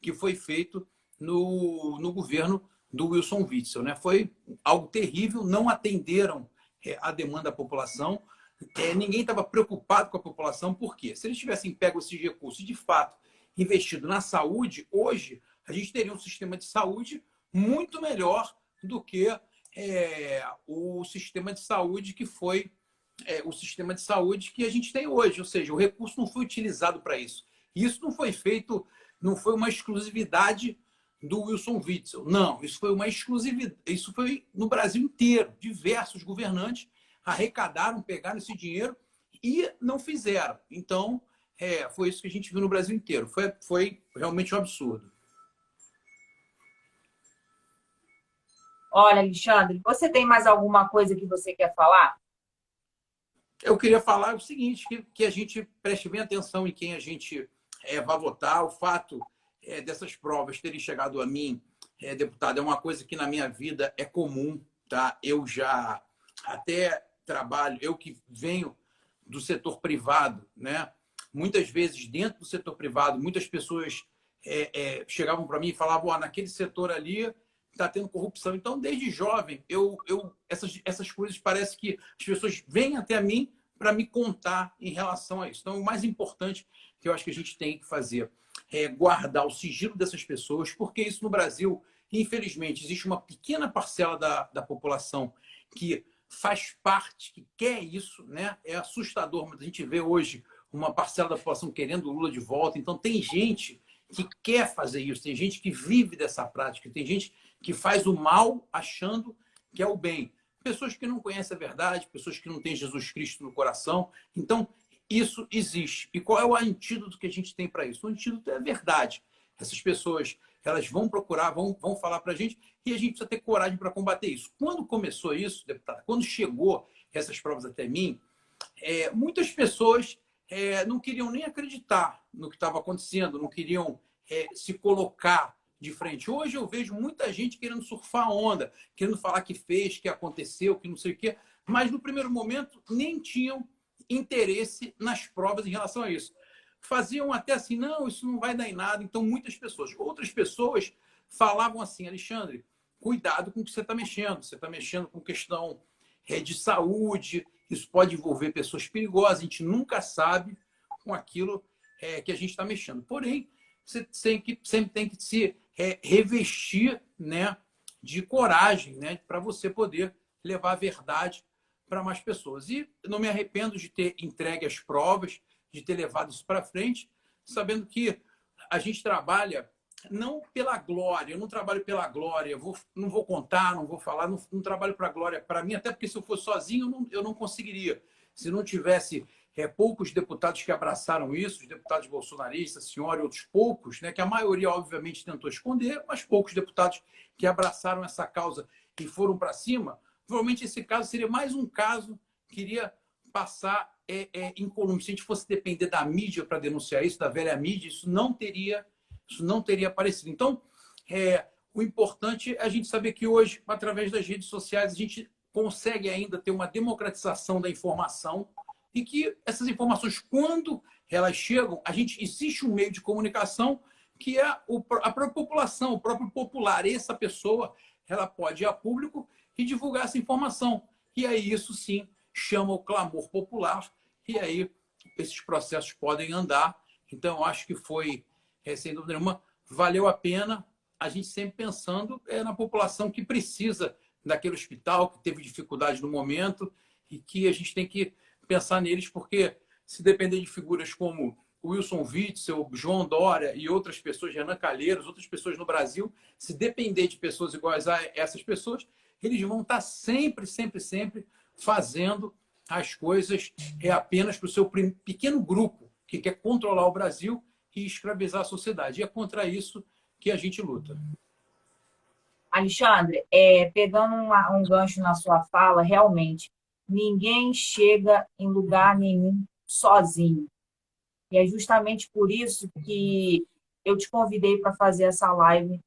que foi feito no governo do Wilson Witzel, né? Foi algo terrível, não atenderam a demanda da população, ninguém estava preocupado com a população, por quê? Se eles tivessem pego esses recursos e, de fato, investido na saúde, hoje a gente teria um sistema de saúde muito melhor do que o sistema de saúde que foi o sistema de saúde que a gente tem hoje. Ou seja, o recurso não foi utilizado para isso. Isso não foi feito, não foi uma exclusividade do Wilson Witzel. Não, isso foi uma exclusividade. Isso foi no Brasil inteiro. Diversos governantes arrecadaram, pegaram esse dinheiro e não fizeram. Então, foi isso que a gente viu no Brasil inteiro. Foi realmente um absurdo. Olha, Alexandre, você tem mais alguma coisa que você quer falar? Eu queria falar o seguinte, que a gente preste bem atenção em quem a gente vai votar. O fato dessas provas terem chegado a mim, deputado, é uma coisa que na minha vida é comum. Tá? Eu já até trabalho, eu que venho do setor privado, né? Muitas vezes dentro do setor privado, muitas pessoas chegavam para mim e falavam, naquele setor ali está tendo corrupção. Então, desde jovem, essas coisas parece que as pessoas vêm até mim para me contar em relação a isso. Então, o mais importante que eu acho que a gente tem que fazer é guardar o sigilo dessas pessoas, porque isso no Brasil, infelizmente, existe uma pequena parcela da população que faz parte, que quer isso, né? É assustador, mas a gente vê hoje uma parcela da população querendo o Lula de volta. Então, tem gente que quer fazer isso, tem gente que vive dessa prática, tem gente que faz o mal achando que é o bem. Pessoas que não conhecem a verdade, pessoas que não têm Jesus Cristo no coração. Então, isso existe. E qual é o antídoto que a gente tem para isso? O antídoto é a verdade. Essas pessoas, elas vão procurar, vão falar para a gente, e a gente precisa ter coragem para combater isso. Quando começou isso, deputado, quando chegou essas provas até mim, muitas pessoas não queriam nem acreditar no que estava acontecendo, não queriam se colocar de frente. Hoje eu vejo muita gente querendo surfar a onda, querendo falar que fez, que aconteceu, que não sei o quê, mas no primeiro momento nem tinham interesse nas provas em relação a isso. Faziam até assim, não, isso não vai dar em nada. Então, muitas pessoas. Outras pessoas falavam assim, Alexandre, cuidado com o que você está mexendo. Você está mexendo com questão de saúde, isso pode envolver pessoas perigosas, a gente nunca sabe com aquilo que a gente está mexendo. Porém, você sempre tem que se revestir, né, de coragem, né, para você poder levar a verdade para mais pessoas. E eu não me arrependo de ter entregue as provas, de ter levado isso para frente, sabendo que a gente trabalha não pela glória, eu não trabalho pela glória, não vou contar, não vou falar, não trabalho para a glória para mim, até porque se eu fosse sozinho eu não conseguiria. Se não tivesse poucos deputados que abraçaram isso, os deputados bolsonaristas, a senhora e outros poucos, né, que a maioria, obviamente, tentou esconder, mas poucos deputados que abraçaram essa causa e foram para cima, provavelmente esse caso seria mais um caso que iria passar incolume. Se a gente fosse depender da mídia para denunciar isso, da velha mídia, isso não teria aparecido. Então, o importante é a gente saber que hoje, através das redes sociais, a gente consegue ainda ter uma democratização da informação e que essas informações, quando elas chegam, existe um meio de comunicação que é a própria população, o próprio popular. Essa pessoa ela pode ir a público e divulgar essa informação. E aí isso sim chama o clamor popular e aí esses processos podem andar. Então, eu acho que foi, sem dúvida nenhuma, valeu a pena, a gente sempre pensando na população que precisa daquele hospital, que teve dificuldade no momento e que a gente tem que pensar neles, porque se depender de figuras como Wilson Witzel, João Dória e outras pessoas, Renan Calheiros, outras pessoas no Brasil, se depender de pessoas iguais a essas pessoas, eles vão estar sempre, sempre, sempre fazendo as coisas apenas para o seu pequeno grupo que quer controlar o Brasil e escravizar a sociedade. E é contra isso que a gente luta. Alexandre, pegando um gancho na sua fala, realmente, ninguém chega em lugar nenhum sozinho. E é justamente por isso que eu te convidei para fazer essa live,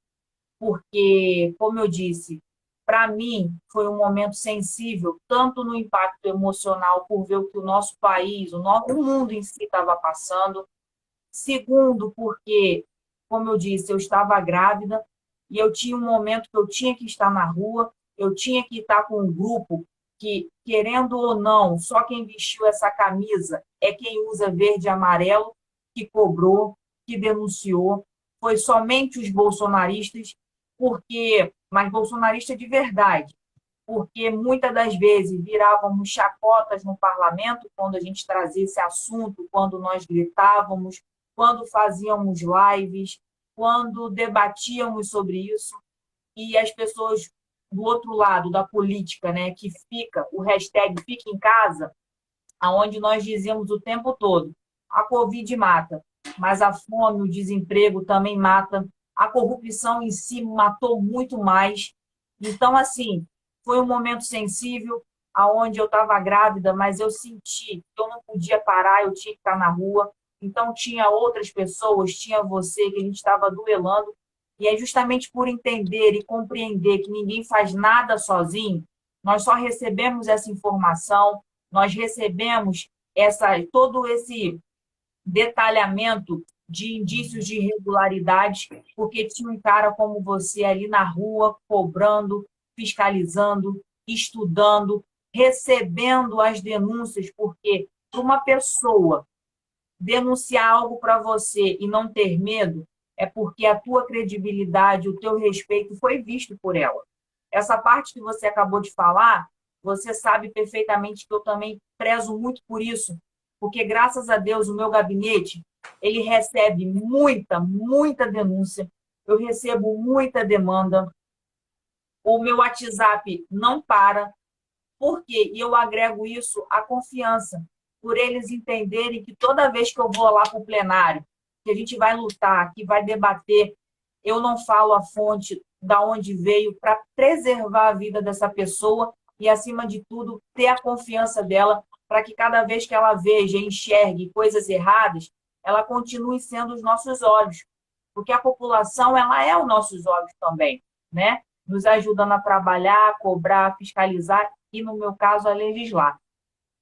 porque, como eu disse, para mim foi um momento sensível, tanto no impacto emocional por ver o que o nosso país, o mundo em si estava passando. Segundo, porque, como eu disse, eu estava grávida e eu tinha um momento que eu tinha que estar na rua, eu tinha que estar com um grupo que, querendo ou não, só quem vestiu essa camisa é quem usa verde e amarelo, que cobrou, que denunciou. Foi somente os bolsonaristas, mas bolsonarista de verdade, porque muitas das vezes virávamos chacotas no parlamento quando a gente trazia esse assunto, quando nós gritávamos, quando fazíamos lives, quando debatíamos sobre isso, e as pessoas do outro lado da política, né, que fica o hashtag Fica em Casa, aonde nós dizemos o tempo todo, a Covid mata, mas a fome, o desemprego também mata, a corrupção em si matou muito mais. Então, assim, foi um momento sensível, aonde eu estava grávida, mas eu senti que eu não podia parar, eu tinha que estar na rua. Então, tinha outras pessoas, tinha você, que a gente estava duelando. E é justamente por entender e compreender que ninguém faz nada sozinho, nós só recebemos essa informação, nós recebemos todo esse detalhamento de indícios de irregularidades, porque tinha um cara como você ali na rua, cobrando, fiscalizando, estudando, recebendo as denúncias, porque para uma pessoa denunciar algo para você e não ter medo, é porque a tua credibilidade, o teu respeito foi visto por ela. Essa parte que você acabou de falar, você sabe perfeitamente que eu também prezo muito por isso, porque graças a Deus o meu gabinete, ele recebe muita, muita denúncia, eu recebo muita demanda, o meu WhatsApp não para, por quê? E eu agrego isso à confiança, por eles entenderem que toda vez que eu vou lá para o plenário, que a gente vai lutar, que vai debater, eu não falo a fonte da onde veio para preservar a vida dessa pessoa e, acima de tudo, ter a confiança dela para que cada vez que ela veja e enxergue coisas erradas, ela continue sendo os nossos olhos. Porque a população, ela é os nossos olhos também, né? Nos ajudando a trabalhar, a cobrar, a fiscalizar e, no meu caso, a legislar.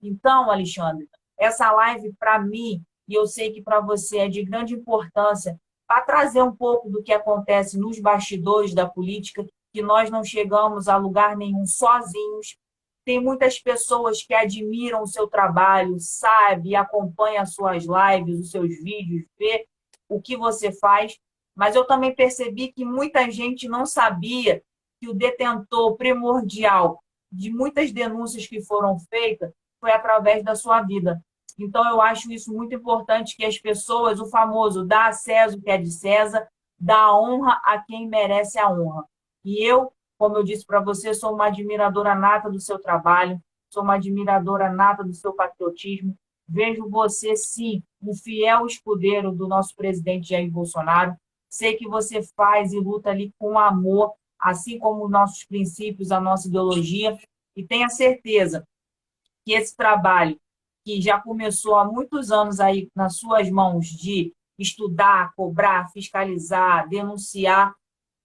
Então, Alexandre, essa live, para mim, e eu sei que para você é de grande importância, para trazer um pouco do que acontece nos bastidores da política, que nós não chegamos a lugar nenhum sozinhos. Tem muitas pessoas que admiram o seu trabalho, sabe, acompanham as suas lives, os seus vídeos, vê o que você faz, mas eu também percebi que muita gente não sabia que o detentor primordial de muitas denúncias que foram feitas foi através da sua vida. Então, eu acho isso muito importante, que as pessoas, o famoso, dá a César o que é de César, dá a honra a quem merece a honra. E eu, como eu disse para você, sou uma admiradora nata do seu trabalho, sou uma admiradora nata do seu patriotismo. Vejo você, sim, um fiel escudeiro do nosso presidente Jair Bolsonaro. Sei que você faz e luta ali com amor, assim como os nossos princípios, a nossa ideologia, e tenha certeza que esse trabalho, que já começou há muitos anos aí nas suas mãos, de estudar, cobrar, fiscalizar, denunciar,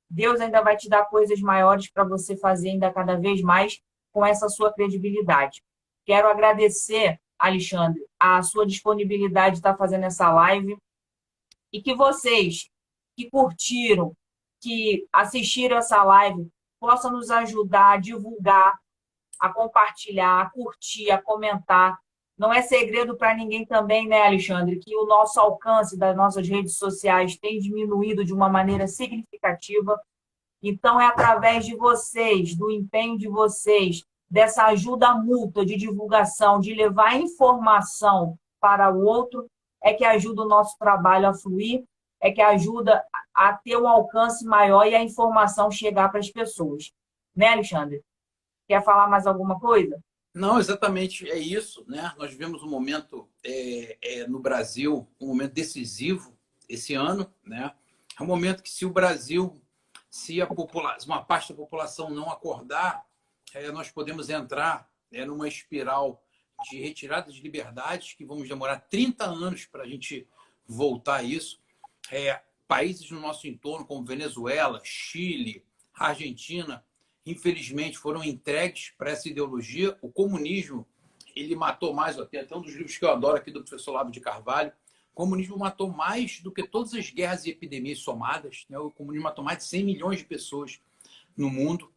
Deus ainda vai te dar coisas maiores para você fazer ainda cada vez mais com essa sua credibilidade. Quero agradecer, Alexandre, a sua disponibilidade de estar fazendo essa live e que vocês que curtiram, que assistiram essa live, possa nos ajudar a divulgar, a compartilhar, a curtir, a comentar. Não é segredo para ninguém também, né, Alexandre, que o nosso alcance das nossas redes sociais tem diminuído de uma maneira significativa. Então, é através de vocês, do empenho de vocês, dessa ajuda mútua de divulgação, de levar informação para o outro, é que ajuda o nosso trabalho a fluir, é que ajuda a ter um alcance maior e a informação chegar para as pessoas. Né, Alexandre? Quer falar mais alguma coisa? Não, exatamente é isso, né? Nós vivemos um momento no Brasil, um momento decisivo esse ano, né? É um momento que se o Brasil, se uma parte da população não acordar, nós podemos entrar numa espiral de retirada de liberdades que vamos demorar 30 anos para a gente voltar a isso. Países no nosso entorno, como Venezuela, Chile, Argentina, infelizmente foram entregues para essa ideologia. O comunismo, ele matou mais, até um dos livros que eu adoro aqui do professor Olavo de Carvalho, o comunismo matou mais do que todas as guerras e epidemias somadas, né? O comunismo matou mais de 100 milhões de pessoas no mundo.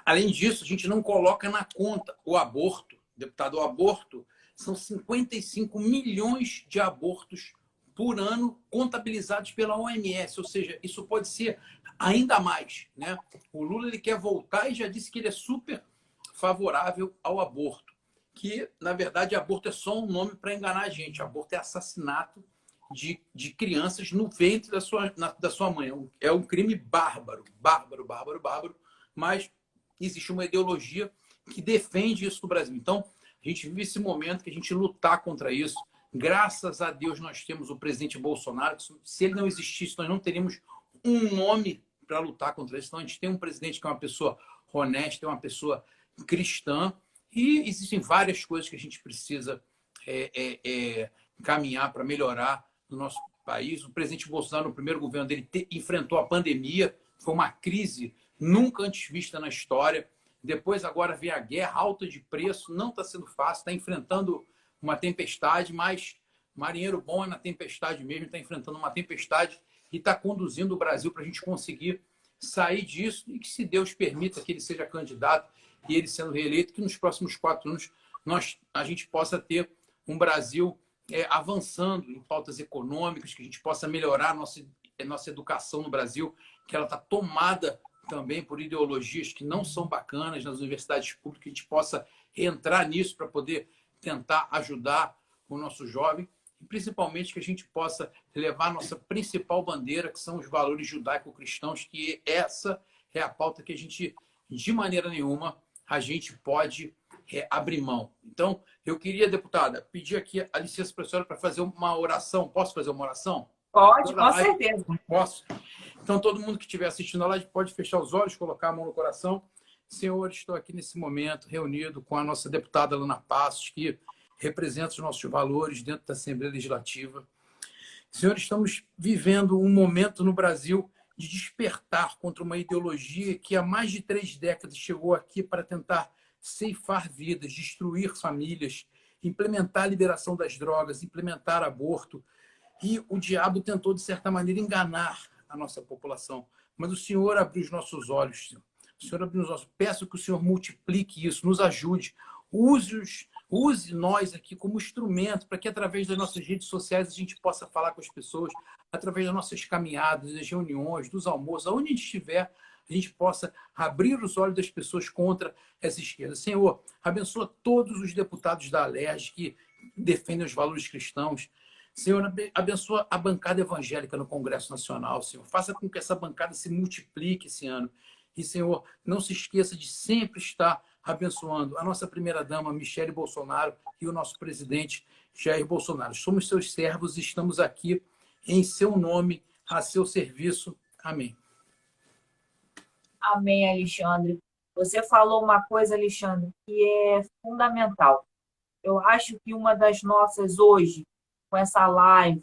Além disso, a gente não coloca na conta o aborto. Deputado, o aborto são 55 milhões de abortos por ano contabilizados pela OMS, ou seja, isso pode ser ainda mais, né? O Lula ele quer voltar e já disse que ele é super favorável ao aborto, que na verdade aborto é só um nome para enganar a gente. Aborto é assassinato de crianças no ventre da sua mãe. É um crime bárbaro, bárbaro, bárbaro, bárbaro, mas existe uma ideologia que defende isso no Brasil. Então, a gente vive esse momento que a gente lutar contra isso. Graças a Deus nós temos o presidente Bolsonaro. Se ele não existisse, nós não teríamos um nome para lutar contra isso. Então, a gente tem um presidente que é uma pessoa honesta, é uma pessoa cristã, e existem várias coisas que a gente precisa caminhar para melhorar no nosso país. O presidente Bolsonaro, no primeiro governo dele, enfrentou a pandemia, foi uma crise nunca antes vista na história. Depois, agora vem a guerra, alta de preço, não está sendo fácil, está enfrentando uma tempestade, mas marinheiro bom é na tempestade mesmo, está enfrentando uma tempestade e está conduzindo o Brasil para a gente conseguir sair disso e que, se Deus permita que ele seja candidato e ele sendo reeleito, que nos próximos 4 anos a gente possa ter um Brasil avançando em pautas econômicas, que a gente possa melhorar a nossa educação no Brasil, que ela está tomada também por ideologias que não são bacanas nas universidades públicas, que a gente possa entrar nisso para poder tentar ajudar o nosso jovem, e principalmente que a gente possa levar a nossa principal bandeira, que são os valores judaico-cristãos, que essa é a pauta que a gente, de maneira nenhuma, a gente pode abrir mão. Então, eu queria, deputada, pedir aqui a licença para a senhora para fazer uma oração. Posso fazer uma oração? Pode, com certeza. Posso? Então, todo mundo que estiver assistindo a live pode fechar os olhos, colocar a mão no coração. Senhor, estou aqui nesse momento reunido com a nossa deputada Lana Passos, que representa os nossos valores dentro da Assembleia Legislativa. Senhor, estamos vivendo um momento no Brasil de despertar contra uma ideologia que há mais de 3 décadas chegou aqui para tentar ceifar vidas, destruir famílias, implementar a liberação das drogas, implementar aborto. E o diabo tentou, de certa maneira, enganar a nossa população. Mas o Senhor abriu os nossos olhos, Senhor. O Senhor abriu os nossos. Peço que o Senhor multiplique isso, nos ajude. Use nós aqui como instrumento para que, através das nossas redes sociais, a gente possa falar com as pessoas, através das nossas caminhadas, das reuniões, dos almoços, aonde a gente estiver, a gente possa abrir os olhos das pessoas contra essa esquerda. Senhor, abençoa todos os deputados da Alerj que defendem os valores cristãos. Senhor, abençoa a bancada evangélica no Congresso Nacional, Senhor. Faça com que essa bancada se multiplique esse ano. E, Senhor, não se esqueça de sempre estar abençoando a nossa primeira-dama, Michele Bolsonaro, e o nosso presidente, Jair Bolsonaro. Somos seus servos e estamos aqui em seu nome, a seu serviço. Amém. Amém, Alexandre. Você falou uma coisa, Alexandre, que é fundamental. Eu acho que uma das nossas hoje, com essa live,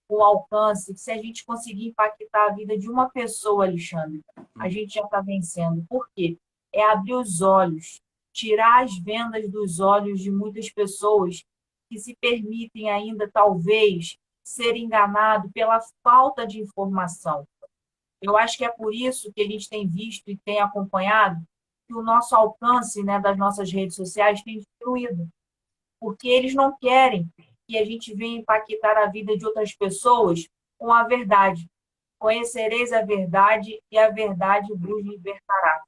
com alcance, se a gente conseguir impactar a vida de uma pessoa, Alexandre, a gente já está vencendo. Por quê? É abrir os olhos, tirar as vendas dos olhos de muitas pessoas que se permitem ainda, talvez, ser enganado pela falta de informação. Eu acho que é por isso que a gente tem visto e tem acompanhado que o nosso alcance, né, das nossas redes sociais tem diminuído, porque eles não querem que a gente venha impactar a vida de outras pessoas com a verdade. Conhecereis a verdade e a verdade vos libertará.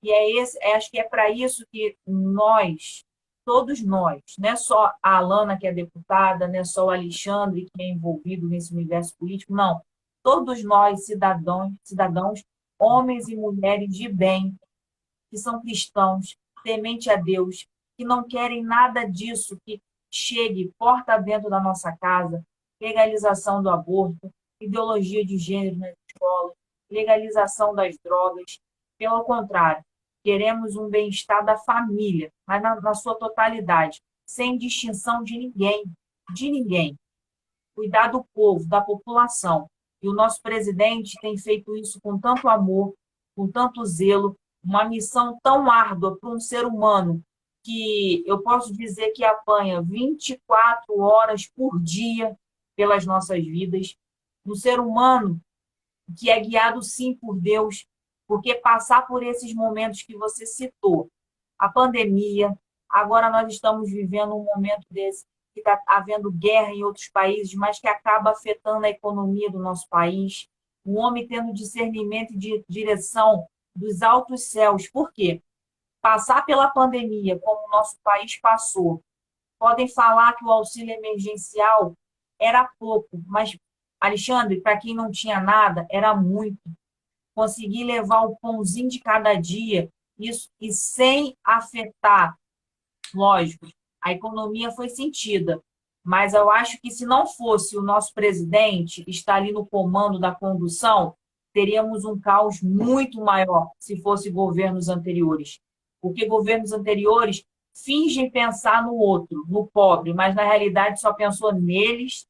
E acho que é para isso que nós, todos nós, não é só a Alana, que é deputada, não é só o Alexandre, que é envolvido nesse universo político, não. Todos nós, cidadãos, homens e mulheres de bem, que são cristãos, temente a Deus, que não querem nada disso que chegue porta dentro da nossa casa, legalização do aborto, ideologia de gênero nas escolas, legalização das drogas. Pelo contrário, queremos um bem-estar da família, mas na sua totalidade, sem distinção de ninguém, de ninguém. Cuidar do povo, da população. E o nosso presidente tem feito isso com tanto amor, com tanto zelo, uma missão tão árdua para um ser humano que eu posso dizer que apanha 24 horas por dia pelas nossas vidas. Um ser humano que é guiado, sim, por Deus, porque passar por esses momentos que você citou, a pandemia, agora nós estamos vivendo um momento desse, que está havendo guerra em outros países, mas que acaba afetando a economia do nosso país, o homem tendo discernimento de direção dos altos céus. Por quê? Passar pela pandemia, como o nosso país passou, podem falar que o auxílio emergencial era pouco, mas, Alexandre, para quem não tinha nada, era muito. Conseguir levar o pãozinho de cada dia, isso, e sem afetar, lógico, a economia foi sentida, mas eu acho que se não fosse o nosso presidente estar ali no comando da condução, teríamos um caos muito maior se fosse governos anteriores. Porque governos anteriores fingem pensar no outro, no pobre, mas na realidade só pensou neles,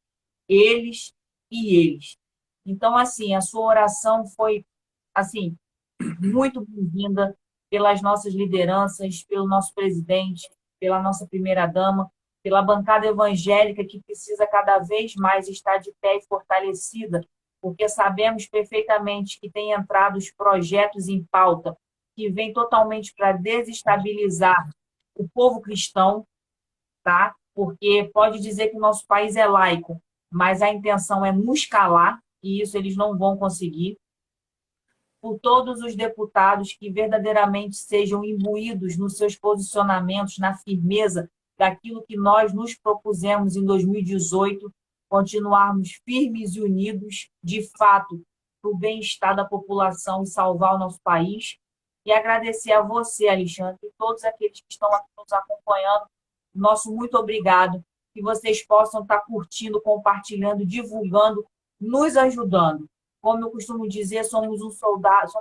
eles e eles. Então, assim, a sua oração foi, assim, muito bem-vinda pelas nossas lideranças, pelo nosso presidente, pela nossa primeira-dama, pela bancada evangélica que precisa cada vez mais estar de pé e fortalecida, porque sabemos perfeitamente que tem entrado os projetos em pauta que vêm totalmente para desestabilizar o povo cristão, tá? Porque pode dizer que o nosso país é laico, mas a intenção é nos calar, e isso eles não vão conseguir. Por todos os deputados que verdadeiramente sejam imbuídos nos seus posicionamentos, na firmeza daquilo que nós nos propusemos em 2018, continuarmos firmes e unidos, de fato, para o bem-estar da população e salvar o nosso país. E agradecer a você, Alexandre, e todos aqueles que estão aqui nos acompanhando. Nosso muito obrigado. Que vocês possam estar curtindo, compartilhando, divulgando, nos ajudando. Como eu costumo dizer, somos soldados,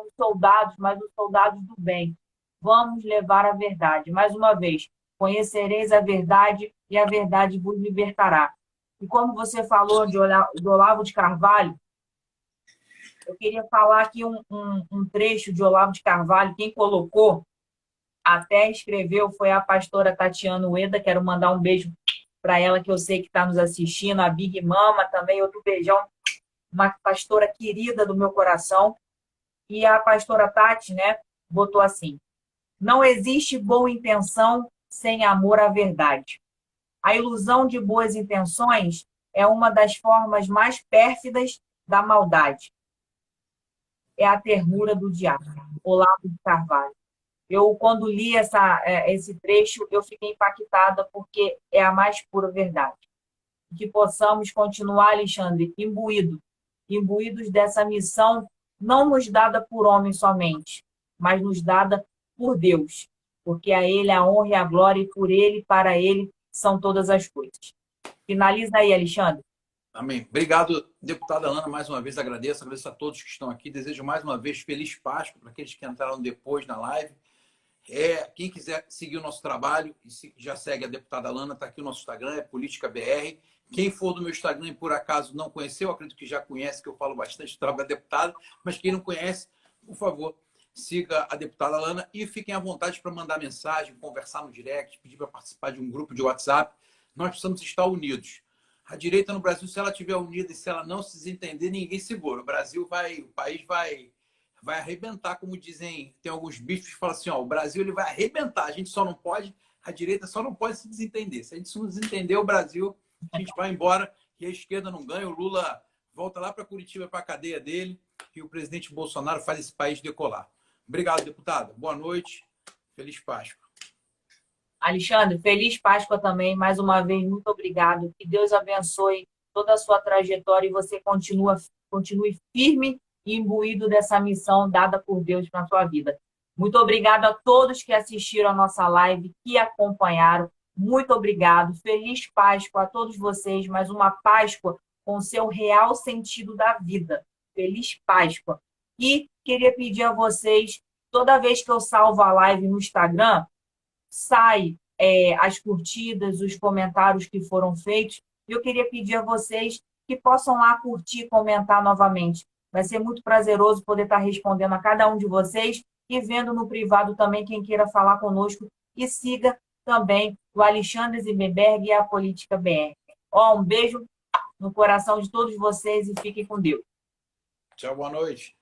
mas os soldados do bem. Vamos levar a verdade. Mais uma vez, conhecereis a verdade e a verdade vos libertará. E como você falou de Olavo de Carvalho, eu queria falar aqui um trecho de Olavo de Carvalho. Quem colocou, até escreveu, foi a pastora Tatiana Ueda. Quero mandar um beijo para ela, que eu sei que está nos assistindo. A Big Mama também, outro beijão. Uma pastora querida do meu coração. E a pastora Tati, né, botou assim: não existe boa intenção sem amor à verdade. A ilusão de boas intenções é uma das formas mais pérfidas da maldade. É a ternura do diabo. Olavo de Carvalho. Eu, quando li esse trecho, eu fiquei impactada, porque é a mais pura verdade. Que possamos continuar, Alexandre, imbuídos dessa missão, não nos dada por homem somente, mas nos dada por Deus, porque a Ele a honra e a glória, e por Ele, para Ele, são todas as coisas. Finaliza aí, Alexandre. Amém. Obrigado, deputada Alana, mais uma vez agradeço a todos que estão aqui. Desejo mais uma vez feliz Páscoa para aqueles que entraram depois na live. Quem quiser seguir o nosso trabalho, e já segue a deputada Alana, está aqui o nosso Instagram, é Política BR. Quem for do meu Instagram e por acaso não conheceu, acredito que já conhece, que eu falo bastante do trabalho da deputada, mas quem não conhece, por favor, siga a deputada Alana e fiquem à vontade para mandar mensagem, conversar no direct, pedir para participar de um grupo de WhatsApp. Nós precisamos estar unidos. A direita no Brasil, se ela estiver unida e se ela não se desentender, ninguém segura. O país vai arrebentar, como dizem, tem alguns bichos que falam assim, ó, o Brasil ele vai arrebentar, a direita só não pode se desentender. Se a gente não desentender o Brasil, a gente vai embora e a esquerda não ganha, o Lula volta lá para Curitiba, para a cadeia dele, e o presidente Bolsonaro faz esse país decolar. Obrigado, deputada. Boa noite. Feliz Páscoa. Alexandre, feliz Páscoa também. Mais uma vez, muito obrigado. Que Deus abençoe toda a sua trajetória e você continue firme e imbuído dessa missão dada por Deus na sua vida. Muito obrigado a todos que assistiram a nossa live, que acompanharam. Muito obrigado. Feliz Páscoa a todos vocês. Mais uma Páscoa com o seu real sentido da vida. Feliz Páscoa. E queria pedir a vocês, toda vez que eu salvo a live no Instagram, sai as curtidas, os comentários que foram feitos. Eu queria pedir a vocês que possam lá curtir e comentar novamente. Vai ser muito prazeroso poder estar respondendo a cada um de vocês e vendo no privado também quem queira falar conosco. E siga também o Alexandre Zimmerberg e a Política BR. Um beijo no coração de todos vocês e fiquem com Deus. Tchau, boa noite.